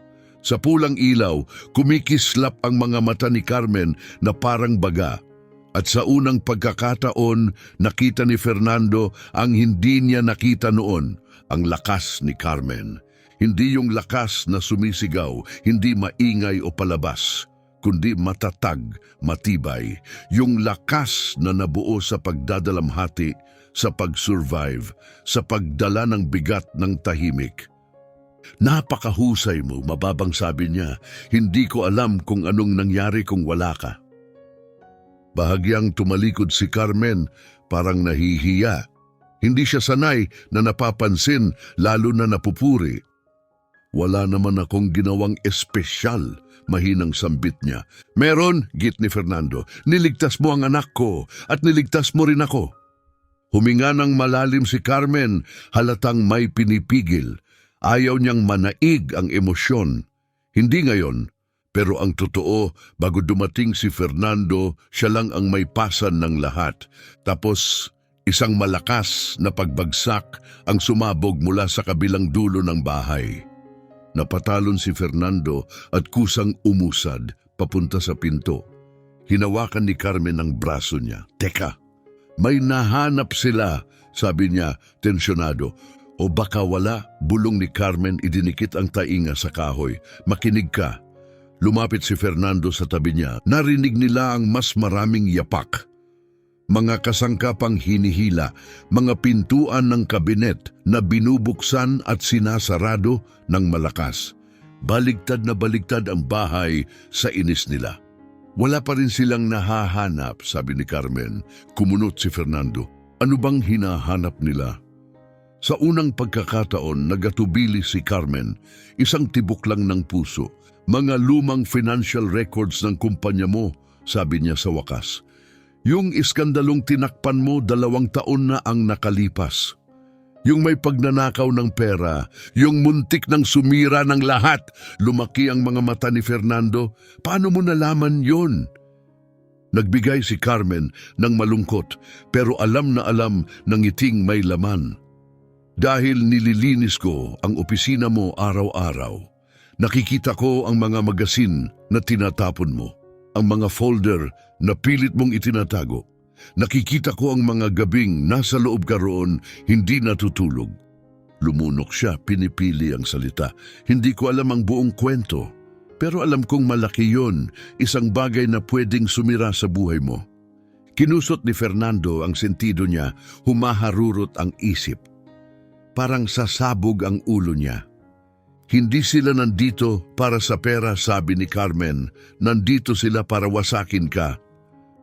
Sa pulang ilaw, kumikislap ang mga mata ni Carmen na parang baga. At sa unang pagkakataon, nakita ni Fernando ang hindi niya nakita noon, ang lakas ni Carmen. Hindi yung lakas na sumisigaw, hindi maingay o palabas, kundi matatag, matibay. Yung lakas na nabuo sa pagdadalamhati, sa pag-survive, sa pagdala ng bigat ng tahimik. Napakahusay mo, mababang sabi niya. Hindi ko alam kung anong nangyari kung wala ka. Bahagyang tumalikod si Carmen, parang nahihiya. Hindi siya sanay na napapansin, lalo na napupuri. Wala naman akong ginawang espesyal, mahinang sambit niya. Meron, git ni Fernando. Niligtas mo ang anak ko at niligtas mo rin ako. Huminga ng malalim si Carmen, halatang may pinipigil. Ayaw niyang manaig ang emosyon. Hindi ngayon, pero ang totoo, bago dumating si Fernando, siya lang ang may pasan ng lahat. Tapos, isang malakas na pagbagsak ang sumabog mula sa kabilang dulo ng bahay. Napatalon si Fernando at kusang umusad papunta sa pinto. Hinawakan ni Carmen ang braso niya. Teka, may nahanap sila, sabi niya, tensyonado. O baka wala, bulong ni Carmen, idinikit ang tainga sa kahoy. Makinig ka. Lumapit si Fernando sa tabi niya. Narinig nila ang mas maraming yapak. Mga kasangkapang hinihila, mga pintuan ng kabinet na binubuksan at sinasarado ng malakas. Baligtad na baligtad ang bahay sa inis nila. Wala pa rin silang nahahanap, sabi ni Carmen. Kumunot si Fernando. Ano bang hinahanap nila? Sa unang pagkakataon, nagatubili si Carmen, isang tibok lang ng puso. Mga lumang financial records ng kumpanya mo, sabi niya sa wakas. Yung iskandalong tinakpan mo 2 taon na ang nakalipas. Yung may pagnanakaw ng pera, yung muntik ng sumira ng lahat. Lumaki ang mga mata ni Fernando. Paano mo nalaman yon? Nagbigay si Carmen ng malungkot, pero alam na alam ng ngiting may laman. Dahil nililinis ko ang opisina mo araw-araw, nakikita ko ang mga magasin na tinatapon mo, ang mga folder na pilit mong itinatago. Nakikita ko ang mga gabing nasa loob ka roon, hindi natutulog. Lumunok siya, pinipili ang salita. Hindi ko alam ang buong kwento, pero alam kong malaki yon, isang bagay na pwedeng sumira sa buhay mo. Kinusot ni Fernando ang sentido niya, humaharurot ang isip. Parang sasabog ang ulo niya. Hindi sila nandito para sa pera, sabi ni Carmen. Nandito sila para wasakin ka.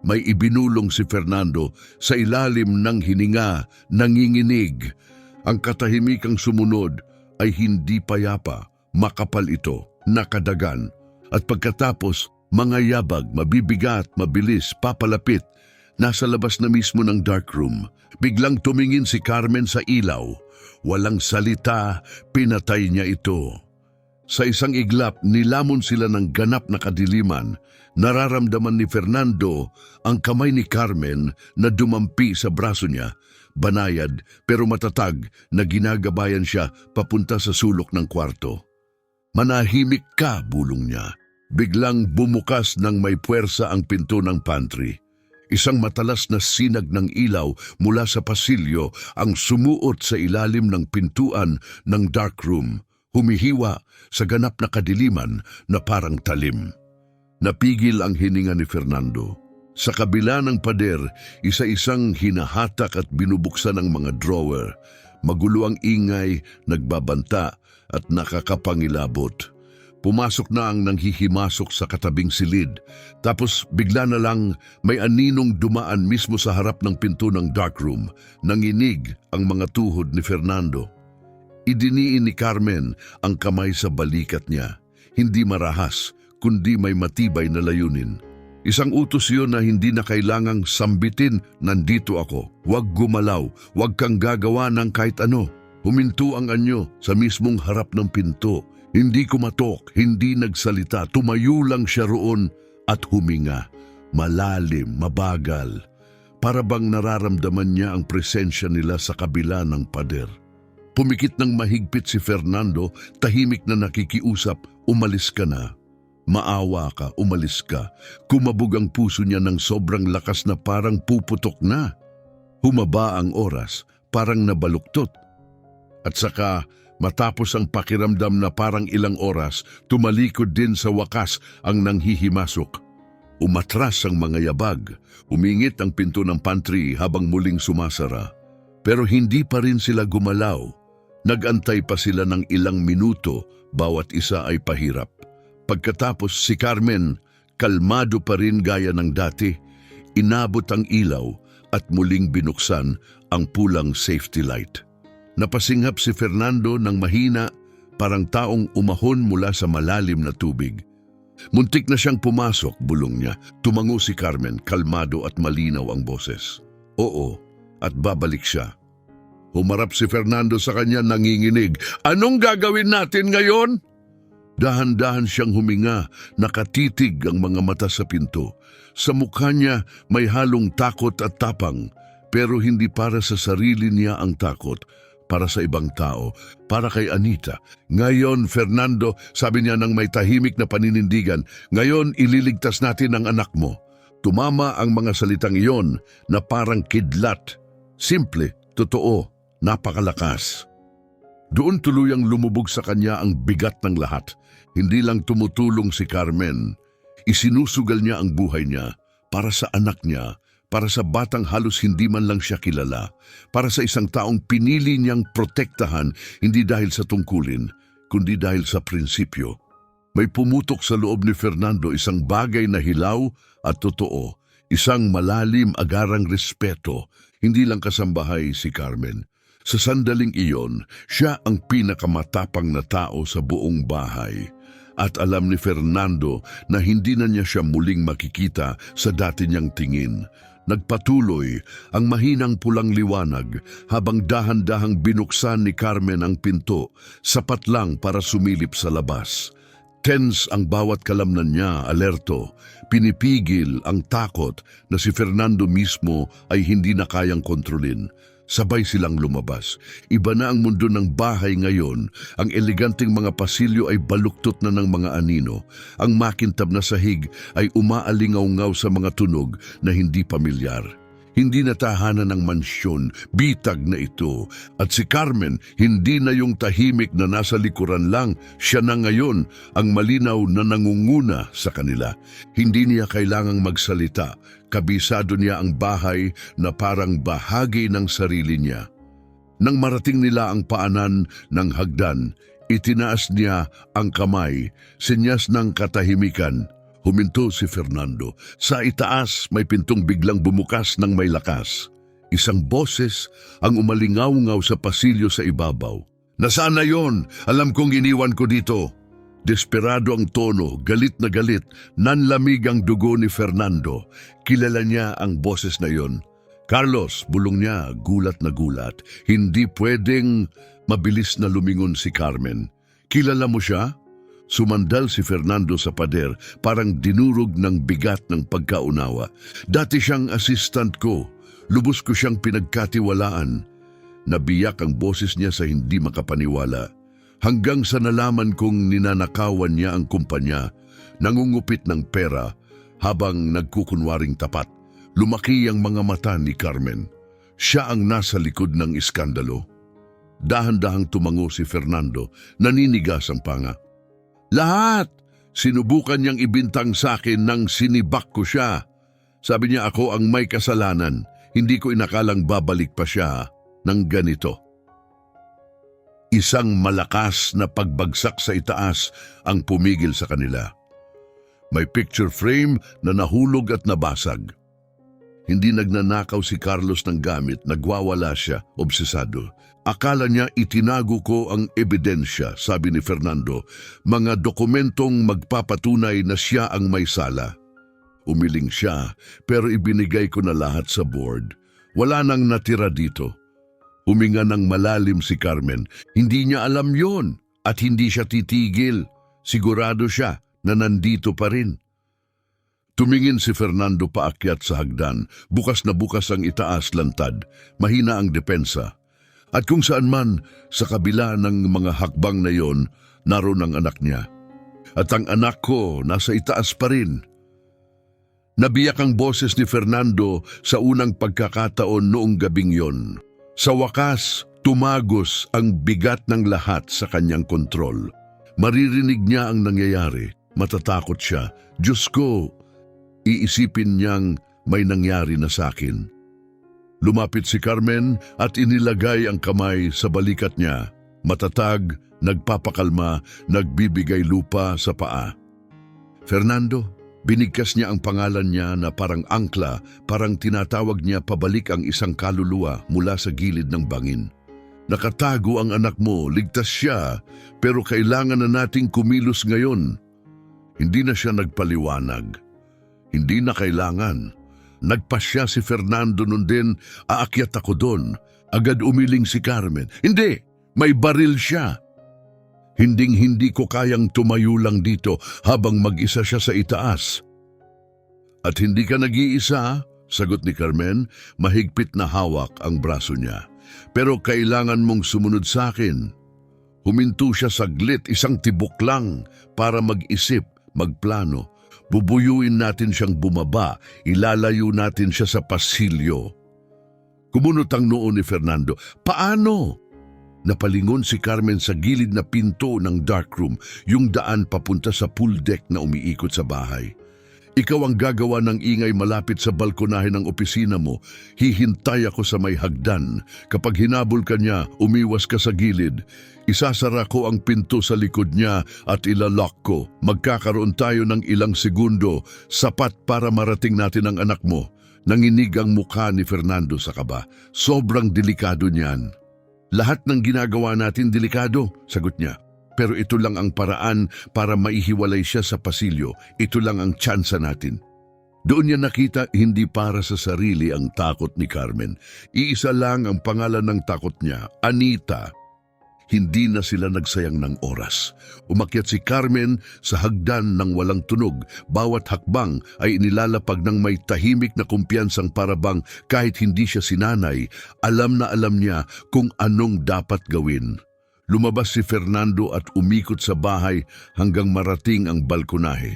May ibinulong si Fernando sa ilalim ng hininga, nanginginig. Ang katahimikang sumunod ay hindi payapa, makapal ito, nakadagan. At pagkatapos, mga yabag, mabibigat, mabilis, papalapit. Nasa labas na mismo ng darkroom. Biglang tumingin si Carmen sa ilaw. Walang salita, pinatay niya ito. Sa isang iglap, nilamon sila ng ganap na kadiliman. Nararamdaman ni Fernando ang kamay ni Carmen na dumampi sa braso niya. Banayad pero matatag na ginagabayan siya papunta sa sulok ng kwarto. Manahimik ka, bulong niya. Biglang bumukas ng may puwersa ang pinto ng pantry. Isang matalas na sinag ng ilaw mula sa pasilyo ang sumuot sa ilalim ng pintuan ng darkroom, humihiwa sa ganap na kadiliman na parang talim. Napigil ang hininga ni Fernando. Sa kabila ng pader, isa-isang hinahatak at binubuksan ang mga drawer. Magulo ang ingay, nagbabanta at nakakapangilabot. Pumasok na ang nanghihimasok sa katabing silid. Tapos bigla na lang may aninong dumaan mismo sa harap ng pinto ng darkroom. Nanginig ang mga tuhod ni Fernando. Idiniin ni Carmen ang kamay sa balikat niya. Hindi marahas, kundi may matibay na layunin. Isang utos yun na hindi na kailangang sambitin, nandito ako. Huwag gumalaw, huwag kang gagawa ng kahit ano. Huminto ang anyo sa mismong harap ng pinto. Hindi kumatok, hindi nagsalita, tumayo lang siya roon at huminga, malalim, mabagal. Para bang nararamdaman niya ang presensya nila sa kabila ng pader. Pumikit ng mahigpit si Fernando, tahimik na nakikiusap, umalis ka na. Maawa ka, umalis ka. Kumabog ang puso niya ng sobrang lakas na parang puputok na. Humaba ang oras, parang nabaluktot. At saka, matapos ang pakiramdam na parang ilang oras, tumalikod din sa wakas ang nanghihimasok. Umatras ang mga yabag, umingit ang pinto ng pantry habang muling sumasara. Pero hindi pa rin sila gumalaw. Nagantay pa sila ng ilang minuto, bawat isa ay pahirap. Pagkatapos si Carmen, kalmado pa rin gaya ng dati, inabot ang ilaw at muling binuksan ang pulang safety light. Napasinghap si Fernando ng mahina, parang taong umahon mula sa malalim na tubig. Muntik na siyang pumasok, bulong niya. Tumango si Carmen, kalmado at malinaw ang boses. Oo, at babalik siya. Humarap si Fernando sa kanya nanginginig. Anong gagawin natin ngayon? Dahan-dahan siyang huminga, nakatitig ang mga mata sa pinto. Sa mukha niya may halong takot at tapang, pero hindi para sa sarili niya ang takot, para sa ibang tao, para kay Anita. Ngayon, Fernando, sabi niya nang may tahimik na paninindigan, ngayon ililigtas natin ang anak mo. Tumama ang mga salitang iyon na parang kidlat. Simple, totoo, napakalakas. Doon tuluyang lumubog sa kanya ang bigat ng lahat. Hindi lang tumutulong si Carmen. Isinusugal niya ang buhay niya para sa anak niya, para sa batang halos hindi man lang siya kilala, para sa isang taong pinili niyang protektahan hindi dahil sa tungkulin, kundi dahil sa prinsipyo. May pumutok sa loob ni Fernando isang bagay na hilaw at totoo, isang malalim agarang respeto, hindi lang kasambahay si Carmen. Sa sandaling iyon, siya ang pinakamatapang na tao sa buong bahay. At alam ni Fernando na hindi na niya siya muling makikita sa dati niyang tingin. Nagpatuloy ang mahinang pulang liwanag habang dahan-dahang binuksan ni Carmen ang pinto, sapat lang para sumilip sa labas. Tense ang bawat kalamnan niya, alerto. Pinipigil ang takot na si Fernando mismo ay hindi na kayang kontrolin. Sabay silang lumabas. Iba na ang mundo ng bahay ngayon. Ang eleganting mga pasilyo ay baluktot na ng mga anino. Ang makintab na sahig ay umaalingaw-ngaw sa mga tunog na hindi pamilyar. Hindi na tahanan ng mansyon, bitag na ito. At si Carmen, hindi na yung tahimik na nasa likuran lang, siya na ngayon ang malinaw na nangunguna sa kanila. Hindi niya kailangang magsalita, kabisado niya ang bahay na parang bahagi ng sarili niya. Nang marating nila ang paanan ng hagdan, itinaas niya ang kamay, senyas ng katahimikan. Huminto si Fernando. Sa itaas, may pintong biglang bumukas ng may lakas. Isang boses ang umalingaw-ngaw sa pasilyo sa ibabaw. Nasaan na yon? Alam kong iniwan ko dito. Desperado ang tono, galit na galit, nanlamig ang dugo ni Fernando. Kilala niya ang boses na yon. Carlos, bulong niya, gulat na gulat. Hindi pwedeng mabilis na lumingon si Carmen. Kilala mo siya? Sumandal si Fernando sa pader, parang dinurog ng bigat ng pagkaunawa. Dati siyang assistant ko, lubos ko siyang pinagkatiwalaan. Nabiyak ang boses niya sa hindi makapaniwala. Hanggang sa nalaman kong ninanakawan niya ang kumpanya, nangungupit ng pera habang nagkukunwaring tapat. Lumaki ang mga mata ni Carmen. Siya ang nasa likod ng iskandalo. Dahan-dahang tumango si Fernando, naninigas ang panga. Lahat! Sinubukan niyang ibintang sa akin nang sinibak ko siya. Sabi niya ako ang may kasalanan. Hindi ko inakalang babalik pa siya ng ganito. Isang malakas na pagbagsak sa itaas ang pumigil sa kanila. May picture frame na nahulog at nabasag. Hindi nagnanakaw si Carlos ng gamit, nagwawala siya, obsesado. Akala niya itinago ko ang ebidensya, sabi ni Fernando, mga dokumentong magpapatunay na siya ang may sala. Umiling siya, pero ibinigay ko na lahat sa board. Wala nang natira dito. Huminga ng malalim si Carmen. Hindi niya alam yon at hindi siya titigil. Sigurado siya na nandito pa rin. Tumingin si Fernando paakyat sa hagdan. Bukas na bukas ang itaas lantad. Mahina ang depensa. At kung saan man, sa kabila ng mga hakbang na yon, naroon ang anak niya. At ang anak ko nasa itaas pa rin. Nabiyak ang boses ni Fernando sa unang pagkakataon noong gabing yon. Sa wakas, tumagos ang bigat ng lahat sa kanyang kontrol. Maririnig niya ang nangyayari. Matatakot siya. Diyos ko, iisipin niyang may nangyari na sa akin. Lumapit si Carmen at inilagay ang kamay sa balikat niya. Matatag, nagpapakalma, nagbibigay lupa sa paa. Fernando, binigkas niya ang pangalan niya na parang angkla, parang tinatawag niya pabalik ang isang kaluluwa mula sa gilid ng bangin. Nakatago ang anak mo, ligtas siya, pero kailangan na nating kumilos ngayon. Hindi na siya nagpaliwanag. Hindi na kailangan. Nagpasya si Fernando nun din, aakyat ako doon. Agad umiling si Carmen. Hindi, may baril siya. Hinding-hindi ko kayang tumayo lang dito habang mag-isa siya sa itaas. At hindi ka nag-iisa, sagot ni Carmen, mahigpit na hawak ang braso niya. Pero kailangan mong sumunod sa akin. Huminto siya saglit, isang tibok lang para mag-isip, magplano. Bubuyuin natin siyang bumaba, ilalayo natin siya sa pasilyo. Kumunot ang noo ni Fernando. Paano? Napalingon si Carmen sa gilid na pinto ng darkroom, yung daan papunta sa pool deck na umiikot sa bahay. Ikaw ang gagawa ng ingay malapit sa balkonahe ng opisina mo. Hihintay ako sa may hagdan. Kapag hinabol ka niya, umiwas ka sa gilid. Isasara ko ang pinto sa likod niya at ilalock ko. Magkakaroon tayo ng ilang segundo, sapat para marating natin ang anak mo. Nanginig ang mukha ni Fernando sa kaba. Sobrang delikado niyan. Lahat ng ginagawa natin delikado, sagot niya. Pero ito lang ang paraan para maihiwalay siya sa pasilyo. Ito lang ang tsansa natin. Doon niya nakita hindi para sa sarili ang takot ni Carmen. Iisa lang ang pangalan ng takot niya, Anita. Hindi na sila nagsayang ng oras. Umakyat si Carmen sa hagdan ng walang tunog. Bawat hakbang ay inilalapag ng may tahimik na kumpiyansang parabang kahit hindi siya sinanay, alam na alam niya kung anong dapat gawin. Lumabas si Fernando at umikot sa bahay hanggang marating ang balkonahe.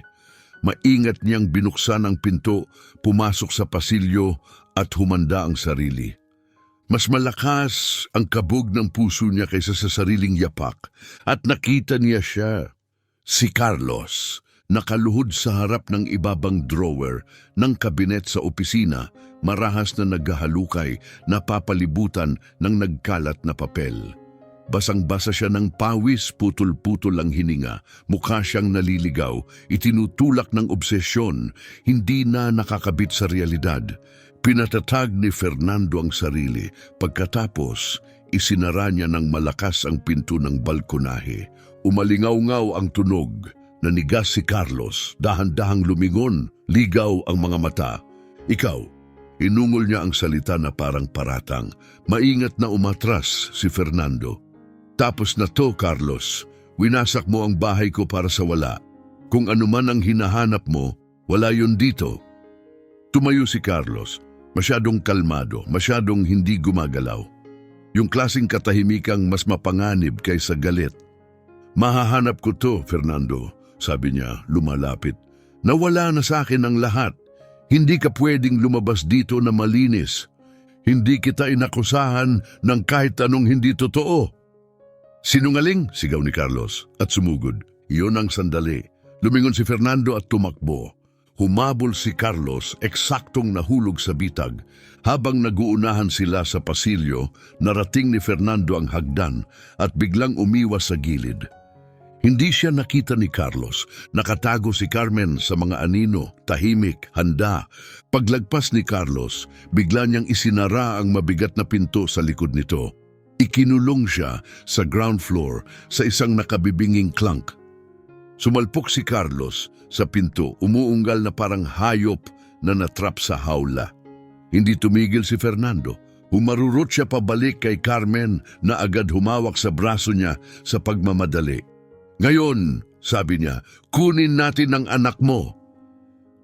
Maingat niyang binuksan ang pinto, pumasok sa pasilyo at humanda ang sarili. Mas malakas ang kabog ng puso niya kaysa sa sariling yapak at nakita niya siya. Si Carlos, nakaluhod sa harap ng ibabang drawer ng kabinet sa opisina, marahas na naghahalukay, napapalibutan ng nagkalat na papel. Basang-basa siya ng pawis, putol-putol ang hininga, mukha siyang naliligaw, itinutulak ng obsesyon, hindi na nakakabit sa realidad. Pinatatag ni Fernando ang sarili, pagkatapos isinara niya ng malakas ang pinto ng balkonahe. Umalingaw-ngaw ang tunog, nanigas si Carlos, dahan-dahang lumingon, ligaw ang mga mata. Ikaw, inungol niya ang salita na parang paratang, maingat na umatras si Fernando. Tapos na to, Carlos. Winasak mo ang bahay ko para sa wala. Kung ano man ang hinahanap mo, wala yun dito. Tumayo si Carlos. Masyadong kalmado, masyadong hindi gumagalaw. Yung klaseng katahimikang mas mapanganib kaysa galit. Mahahanap ko to, Fernando, sabi niya, lumalapit. Nawala na sa akin ang lahat. Hindi ka pwedeng lumabas dito na malinis. Hindi kita inakusahan ng kahit anong hindi totoo. Sinungaling, sigaw ni Carlos at sumugod. Iyon ang sandali. Lumingon si Fernando at tumakbo. Humabol si Carlos, eksaktong nahulog sa bitag. Habang naguunahan sila sa pasilyo, narating ni Fernando ang hagdan at biglang umiwas sa gilid. Hindi siya nakita ni Carlos. Nakatago si Carmen sa mga anino, tahimik, handa. Paglagpas ni Carlos, bigla niyang isinara ang mabigat na pinto sa likod nito. Ikinulong siya sa ground floor sa isang nakabibinging clunk. Sumalpok si Carlos sa pinto, umuunggal na parang hayop na natrap sa hawla. Hindi tumigil si Fernando. Humarurot siya pabalik kay Carmen na agad humawak sa braso niya sa pagmamadali. Ngayon, sabi niya, kunin natin ang anak mo.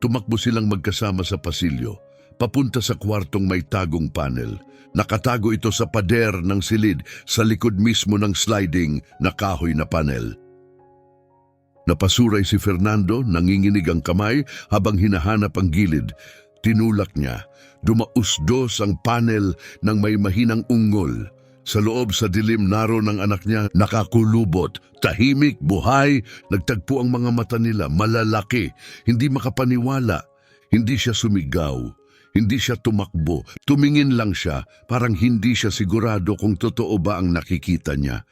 Tumakbo silang magkasama sa pasilyo, papunta sa kwartong may tagong panel. Nakatago ito sa pader ng silid sa likod mismo ng sliding na kahoy na panel. Napasuray si Fernando, nanginginig ang kamay habang hinahanap ang gilid. Tinulak niya. Dumausdos ang panel ng may mahinang ungol. Sa loob sa dilim naroon ng anak niya, nakakulubot, tahimik, buhay, nagtagpo ang mga mata nila, malalaki, hindi makapaniwala. Hindi siya sumigaw, hindi siya tumakbo, tumingin lang siya, parang hindi siya sigurado kung totoo ba ang nakikita niya.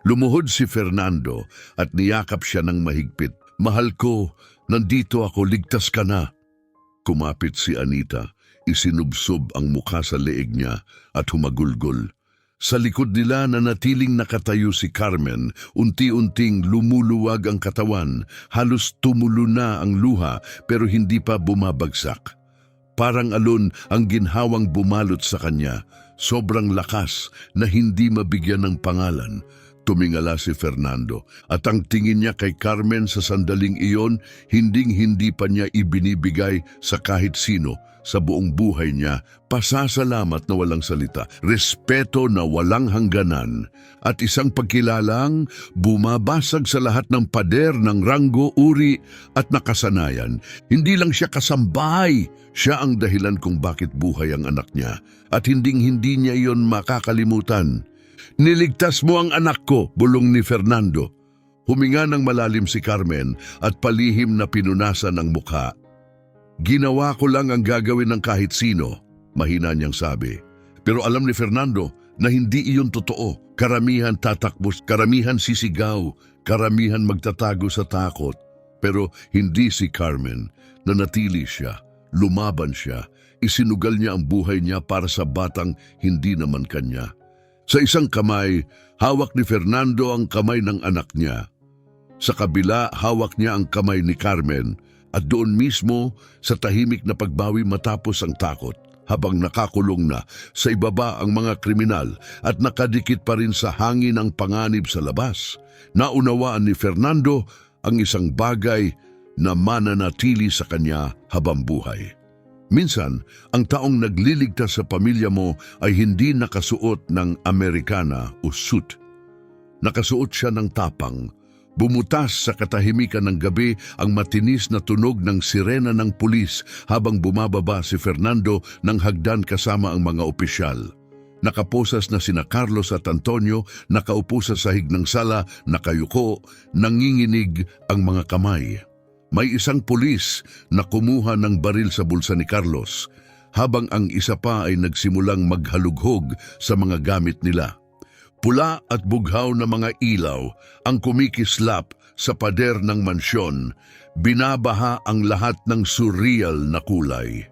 Lumuhod si Fernando at niyakap siya ng mahigpit. Mahal ko, nandito ako, ligtas ka na. Kumapit si Anita, isinubsob ang mukha sa leeg niya at humagulgol. Sa likod nila nanatiling nakatayo si Carmen, unti-unting lumuluwag ang katawan, halos tumulo na ang luha pero hindi pa bumabagsak. Parang alon ang ginhawang bumalot sa kanya, sobrang lakas na hindi mabigyan ng pangalan. Tumingala si Fernando at ang tingin niya kay Carmen sa sandaling iyon, hinding-hindi pa niya ibinibigay sa kahit sino. Sa buong buhay niya, pasasalamat na walang salita, respeto na walang hangganan, at isang pagkilalang bumabasag sa lahat ng pader ng ranggo, uri at nakasanayan. Hindi lang siya kasambahay, siya ang dahilan kung bakit buhay ang anak niya, at hinding-hindi niya iyon makakalimutan. Niligtas mo ang anak ko, bulong ni Fernando. Huminga ng malalim si Carmen at palihim na pinunasan ang mukha. Ginawa ko lang ang gagawin ng kahit sino, mahina niyang sabi. Pero alam ni Fernando na hindi iyon totoo. Karamihan tatakbo, karamihan sisigaw, karamihan magtatago sa takot. Pero hindi si Carmen. Nanatili siya, lumaban siya, isinugal niya ang buhay niya para sa batang hindi naman kanya. Sa isang kamay, hawak ni Fernando ang kamay ng anak niya. Sa kabila, hawak niya ang kamay ni Carmen. At doon mismo sa tahimik na pagbawi matapos ang takot, habang nakakulong na sa ibaba ang mga kriminal at nakadikit pa rin sa hangin ang panganib sa labas, naunawaan ni Fernando ang isang bagay na mananatili sa kanya habang buhay. Minsan, ang taong nagliligtas sa pamilya mo ay hindi nakasuot ng Amerikana o suit. Nakasuot siya ng tapang. Bumutas sa katahimikan ng gabi ang matinis na tunog ng sirena ng pulis habang bumababa si Fernando ng hagdan kasama ang mga opisyal. Nakaposas na sina Carlos at Antonio, nakaupo sa sahig ng sala, nakayuko, nanginginig ang mga kamay. May isang pulis na kumuha ng baril sa bulsa ni Carlos, habang ang isa pa ay nagsimulang maghalughog sa mga gamit nila. Pula at bughaw na mga ilaw ang kumikislap sa pader ng mansyon, binabaha ang lahat ng surreal na kulay.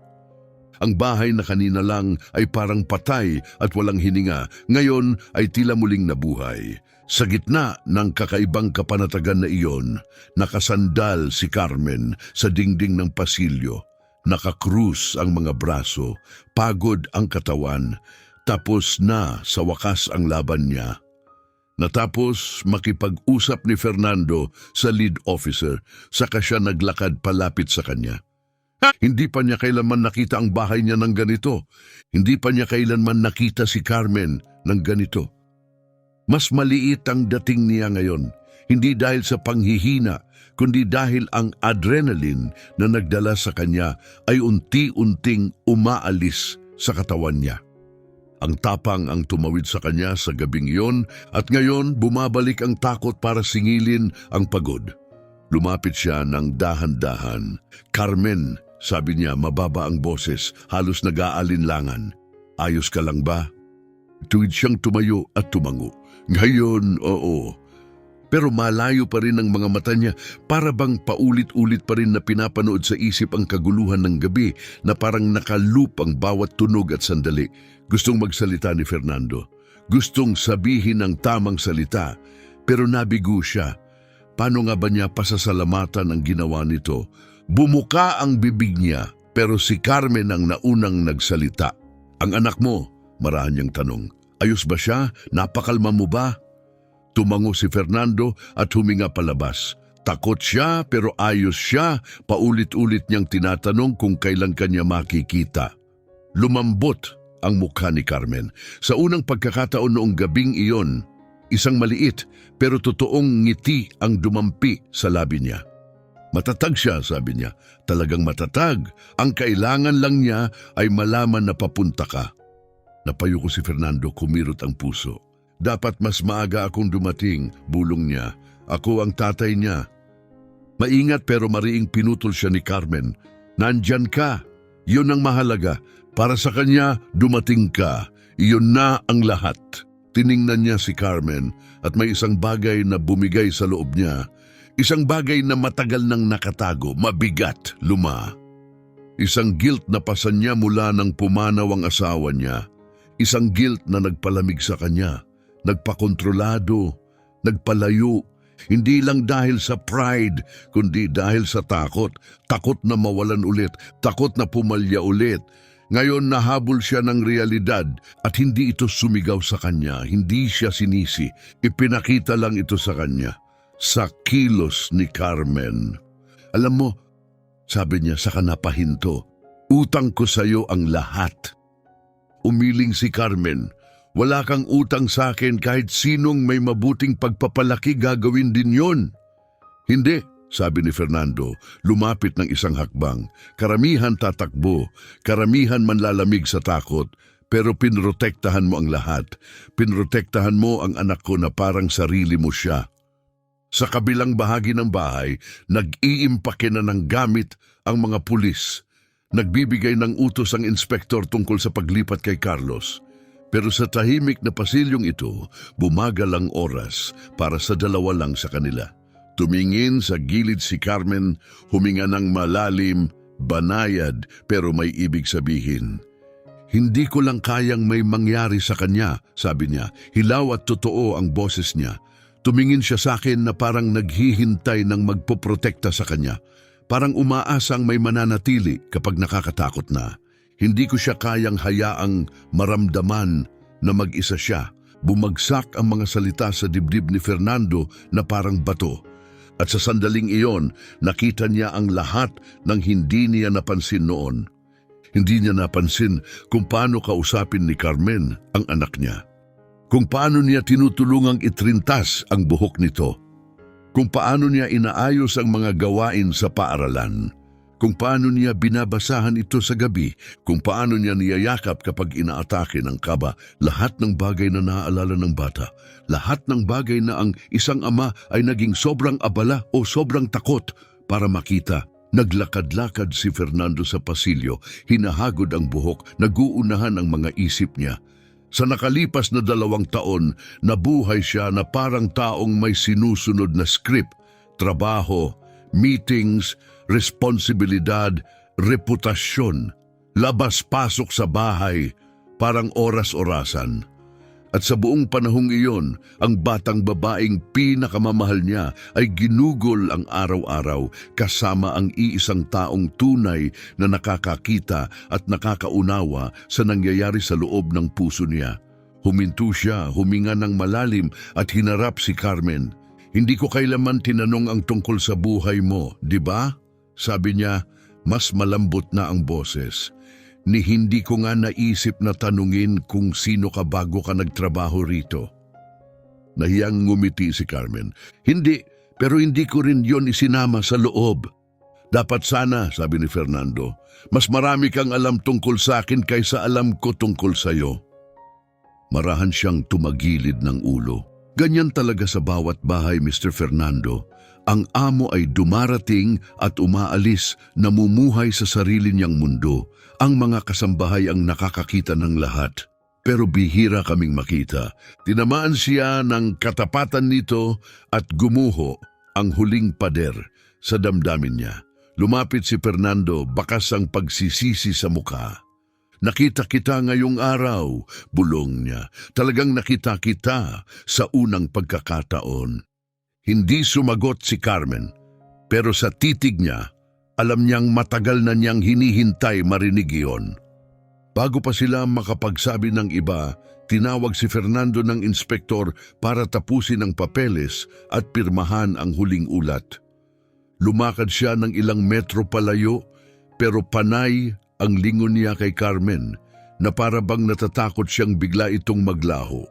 Ang bahay na kanina lang ay parang patay at walang hininga, ngayon ay tila muling nabuhay. Sa gitna ng kakaibang kapanatagan na iyon, nakasandal si Carmen sa dingding ng pasilyo. Nakakrus ang mga braso, pagod ang katawan. Tapos na sa wakas ang laban niya. Natapos makipag-usap ni Fernando sa lead officer, saka siya naglakad palapit sa kanya. Hindi pa niya kailanman nakita ang bahay niya ng ganito. Hindi pa niya kailanman nakita si Carmen ng ganito. Mas maliit ang dating niya ngayon, hindi dahil sa panghihina, kundi dahil ang adrenaline na nagdala sa kanya ay unti-unting umaalis sa katawan niya. Ang tapang ang tumawid sa kanya sa gabing iyon at ngayon bumabalik ang takot para singilin ang pagod. Lumapit siya ng dahan-dahan. Carmen, sabi niya, mababa ang boses, halos nag-aalinlangan. Ayos ka lang ba? Tuwid siyang tumayo at tumango. Ngayon, oo. Pero malayo pa rin ang mga mata niya, para bang paulit-ulit pa rin na pinapanood sa isip ang kaguluhan ng gabi na parang nakalup ang bawat tunog at sandali. Gustong magsalita ni Fernando. Gustong sabihin ang tamang salita, pero nabigo siya. Paano nga ba niya pasasalamatan ang ginawa nito? Bumuka ang bibig niya, pero si Carmen ang naunang nagsalita. Ang anak mo, marahan niyang tanong. Ayos ba siya? Napakalma mo ba? Tumango si Fernando at huminga palabas. Takot siya pero ayos siya, paulit-ulit niyang tinatanong kung kailan kanya makikita. Lumambot ang mukha ni Carmen. Sa unang pagkakataon noong gabing iyon, isang maliit pero totoong ngiti ang dumampi sa labi niya. Matatag siya, sabi niya. Talagang matatag. Ang kailangan lang niya ay malaman na papunta ka. Napayo ko si Fernando, kumirot ang puso. Dapat mas maaga akong dumating, bulong niya. Ako ang tatay niya. Maingat pero mariing pinutol siya ni Carmen. Nandyan ka. Yun ang mahalaga. Para sa kanya, dumating ka. Iyon na ang lahat. Tiningnan niya si Carmen at may isang bagay na bumigay sa loob niya. Isang bagay na matagal nang nakatago, mabigat, luma. Isang guilt na pasan niya mula nang pumanaw ang asawa niya. Isang guilt na nagpalamig sa kanya, nagpakontrolado, nagpalayo. Hindi lang dahil sa pride, kundi dahil sa takot. Takot na mawalan ulit, takot na pumalya ulit. Ngayon nahabol siya ng realidad at hindi ito sumigaw sa kanya, hindi siya sinisi. Ipinakita lang ito sa kanya. Sa kilos ni Carmen. Alam mo, sabi niya sa kanapahinto, utang ko sa iyo ang lahat. Umiling si Carmen, wala kang utang sa akin kahit sinong may mabuting pagpapalaki gagawin din yon. Hindi, sabi ni Fernando, lumapit ng isang hakbang. Karamihan tatakbo, karamihan manlalamig sa takot, pero pinrotektahan mo ang lahat. Pinrotektahan mo ang anak ko na parang sarili mo siya. Sa kabilang bahagi ng bahay, nag-iimpake na ng gamit ang mga pulis. Nagbibigay ng utos ang inspektor tungkol sa paglipat kay Carlos. Pero sa tahimik na pasilyong ito, bumagal ang oras para sa dalawa lang sa kanila. Tumingin sa gilid si Carmen, huminga ng malalim, banayad pero may ibig sabihin. Hindi ko lang kayang may mangyari sa kanya, sabi niya. Hilaw at totoo ang boses niya. Tumingin siya sa akin na parang naghihintay ng magpoprotekta sa kanya. Parang umaasang may mananatili kapag nakakatakot na. Hindi ko siya kayang hayaang maramdaman na mag-isa siya. Bumagsak ang mga salita sa dibdib ni Fernando na parang bato. At sa sandaling iyon, nakita niya ang lahat ng hindi niya napansin noon. Hindi niya napansin kung paano kausapin ni Carmen ang anak niya. Kung paano niya tinutulungang itrintas ang buhok nito. Kung paano niya inaayos ang mga gawain sa paaralan. Kung paano niya binabasahan ito sa gabi. Kung paano niya niyayakap kapag inaatake ng kaba. Lahat ng bagay na naaalala ng bata. Lahat ng bagay na ang isang ama ay naging sobrang abala o sobrang takot para makita. Naglakad-lakad si Fernando sa pasilyo. Hinahagod ang buhok. Naguunahan ang mga isip niya. Sa nakalipas na 2 taon, nabuhay siya na parang taong may sinusunod na script, trabaho, meetings, responsibilidad, reputasyon, labas-pasok sa bahay, parang oras-orasan. At sa buong panahong iyon, ang batang babaeng pinakamamahal niya ay ginugol ang araw-araw kasama ang iisang taong tunay na nakakakita at nakakaunawa sa nangyayari sa loob ng puso niya. Huminto siya, huminga ng malalim at hinarap si Carmen. Hindi ko kailanman tinanong ang tungkol sa buhay mo, di ba? Sabi niya, mas malambot na ang boses. Ni hindi ko nga naisip na tanungin kung sino ka bago ka nagtrabaho rito. Nahiyang ngumiti si Carmen. Hindi, pero hindi ko rin yon isinama sa loob. Dapat sana, sabi ni Fernando, mas marami kang alam tungkol sa akin kaysa alam ko tungkol sa iyo. Marahan siyang tumagilid ng ulo. Ganyan talaga sa bawat bahay, Mr. Fernando. Ang amo ay dumarating at umaalis, namumuhay sa sarili niyang mundo. Ang mga kasambahay ang nakakakita ng lahat. Pero bihira kaming makita. Tinamaan siya ng katapatan nito at gumuho ang huling pader sa damdamin niya. Lumapit si Fernando, bakas ang pagsisisi sa mukha. Nakita kita ngayong araw, bulong niya. Talagang nakita kita sa unang pagkakataon. Hindi sumagot si Carmen, pero sa titig niya, alam niyang matagal na niyang hinihintay marinig iyon. Bago pa sila makapagsabi ng iba, tinawag si Fernando ng inspektor para tapusin ang papeles at pirmahan ang huling ulat. Lumakad siya ng ilang metro palayo, pero panay ang lingon niya kay Carmen na para bang natatakot siyang bigla itong maglaho.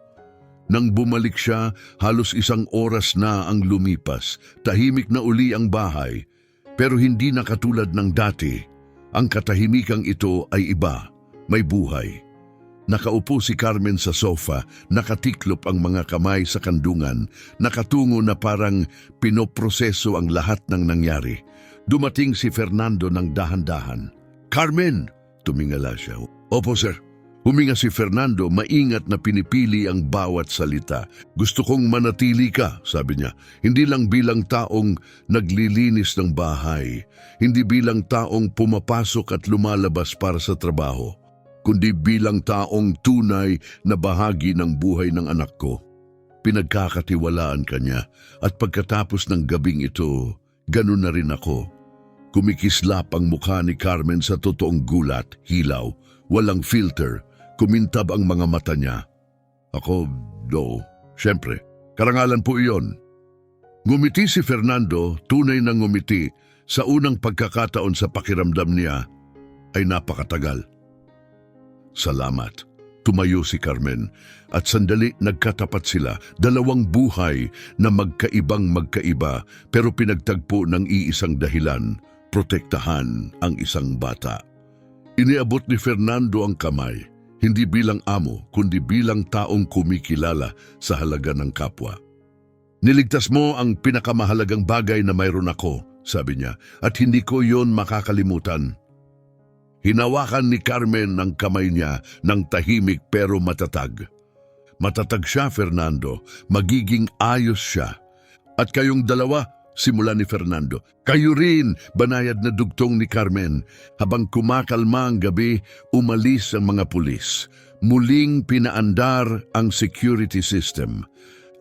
Nang bumalik siya, halos 1 oras na ang lumipas. Tahimik na uli ang bahay, pero hindi na katulad ng dati. Ang katahimikang ito ay iba, may buhay. Nakaupo si Carmen sa sofa, nakatiklop ang mga kamay sa kandungan, nakatungo na parang pinoproseso ang lahat ng nangyari. Dumating si Fernando ng dahan-dahan. "Carmen!" Tumingala siya. "Opo, sir." Huminga si Fernando, maingat na pinipili ang bawat salita. "Gusto kong manatili ka," sabi niya. "Hindi lang bilang taong naglilinis ng bahay, hindi bilang taong pumapasok at lumalabas para sa trabaho, kundi bilang taong tunay na bahagi ng buhay ng anak ko." Pinagkakatiwalaan ka niya at pagkatapos ng gabing ito, ganun na rin ako. Kumikislap ang mukha ni Carmen sa totoong gulat, hilaw, walang filter. Kumintab ang mga mata niya. "Ako, do. Siyempre, karangalan po iyon." Ngumiti si Fernando, tunay na ngumiti. Sa unang pagkakataon sa pakiramdam niya ay napakatagal. "Salamat." Tumayo si Carmen at sandali nagkatapat sila, 2 buhay na magkaibang magkaiba pero pinagtagpo ng iisang dahilan, protektahan ang isang bata. Iniabot ni Fernando ang kamay, hindi bilang amo kundi bilang taong kumikilala sa halaga ng kapwa. "Niligtas mo ang pinakamahalagang bagay na mayroon ako," sabi niya, "at hindi ko yon makakalimutan." Hinawakan ni Carmen ang kamay niya ng tahimik pero matatag. "Matatag siya, Fernando. Magiging ayos siya. At kayong dalawa," simula ni Fernando. "Kayo rin," banayad na dugtong ni Carmen. Habang kumakalma ang gabi, umalis ang mga pulis. Muling pinaandar ang security system.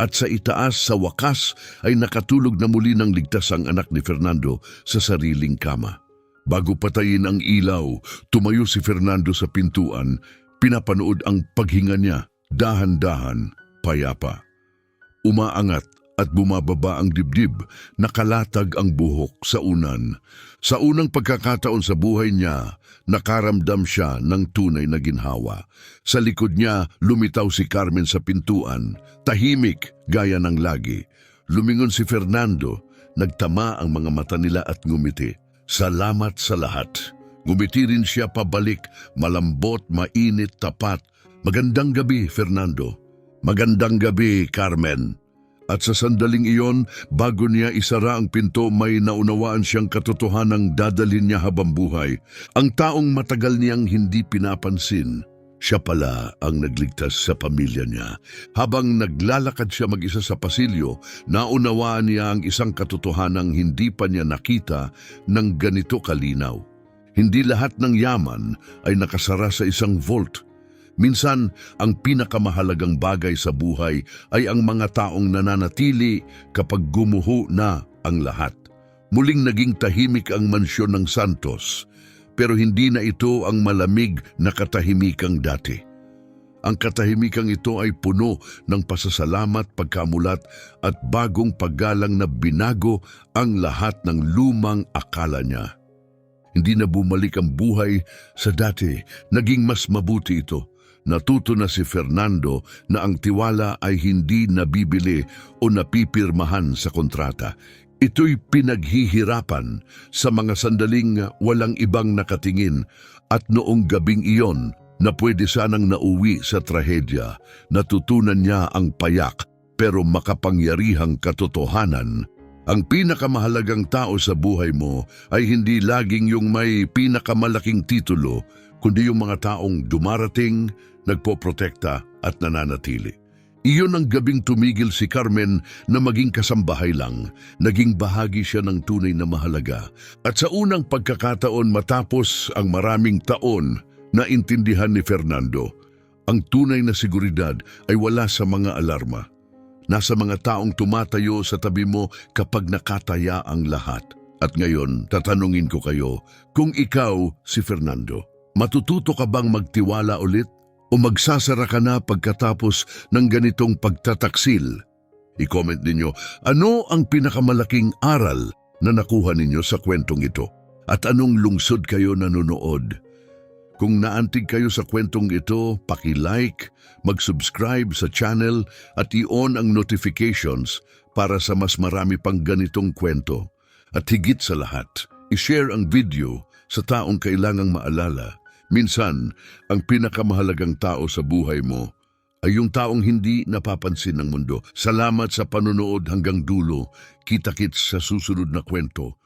At sa itaas, sa wakas, ay nakatulog na muli ng ligtas ang anak ni Fernando sa sariling kama. Bago patayin ang ilaw, tumayo si Fernando sa pintuan. Pinapanood ang paghinga niya, dahan-dahan, payapa. Umaangat at bumababa ang dibdib, nakalatag ang buhok sa unan. Sa unang pagkakataon sa buhay niya, nakaramdam siya ng tunay na ginhawa. Sa likod niya, lumitaw si Carmen sa pintuan, tahimik gaya ng lagi. Lumingon si Fernando, nagtama ang mga mata nila at ngumiti. "Salamat sa lahat." Ngumiti rin siya pabalik, malambot, mainit, tapat. "Magandang gabi, Fernando." "Magandang gabi, Carmen." At sa sandaling iyon, bago niya isara ang pinto, may naunawaan siyang katotohanang dadalhin niya habang buhay. Ang taong matagal niyang hindi pinapansin, siya pala ang nagligtas sa pamilya niya. Habang naglalakad siya mag-isa sa pasilyo, naunawaan niya ang isang katotohanang hindi pa niya nakita ng ganito kalinaw. Hindi lahat ng yaman ay nakasara sa isang vault. Minsan, ang pinakamahalagang bagay sa buhay ay ang mga taong nananatili kapag gumuho na ang lahat. Muling naging tahimik ang mansyon ng Santos, pero hindi na ito ang malamig na katahimikang dati. Ang katahimikang ito ay puno ng pasasalamat, pagkamulat at bagong paggalang na binago ang lahat ng lumang akala niya. Hindi na bumalik ang buhay sa dati, naging mas mabuti ito. Natuto na si Fernando na ang tiwala ay hindi nabibili o napipirmahan sa kontrata. Ito'y pinaghihirapan sa mga sandaling walang ibang nakatingin, at noong gabing iyon na pwede sanang nauwi sa trahedya, natutunan niya ang payak pero makapangyarihang katotohanan. Ang pinakamahalagang tao sa buhay mo ay hindi laging yung may pinakamalaking titulo, kundi yung mga taong dumarating, nagpoprotekta at nananatili. Iyon ang gabing tumigil si Carmen na maging kasambahay lang. Naging bahagi siya ng tunay na mahalaga. At sa unang pagkakataon matapos ang maraming taon, naintindihan ni Fernando, ang tunay na seguridad ay wala sa mga alarma. Nasa mga taong tumatayo sa tabi mo kapag nakataya ang lahat. At ngayon, tatanungin ko kayo, kung ikaw si Fernando, matututo ka bang magtiwala ulit? O magsasara ka na pagkatapos ng ganitong pagtataksil? I-comment ninyo, ano ang pinakamalaking aral na nakuha ninyo sa kwentong ito? At anong lungsod kayo nanonood? Kung naantig kayo sa kwentong ito, paki-like, mag-subscribe sa channel at i-on ang notifications para sa mas marami pang ganitong kwento. At higit sa lahat, i-share ang video sa taong kailangang maalala. Minsan, ang pinakamahalagang tao sa buhay mo ay yung taong hindi napapansin ng mundo. Salamat sa panonood hanggang dulo. Kita-kits sa susunod na kwento.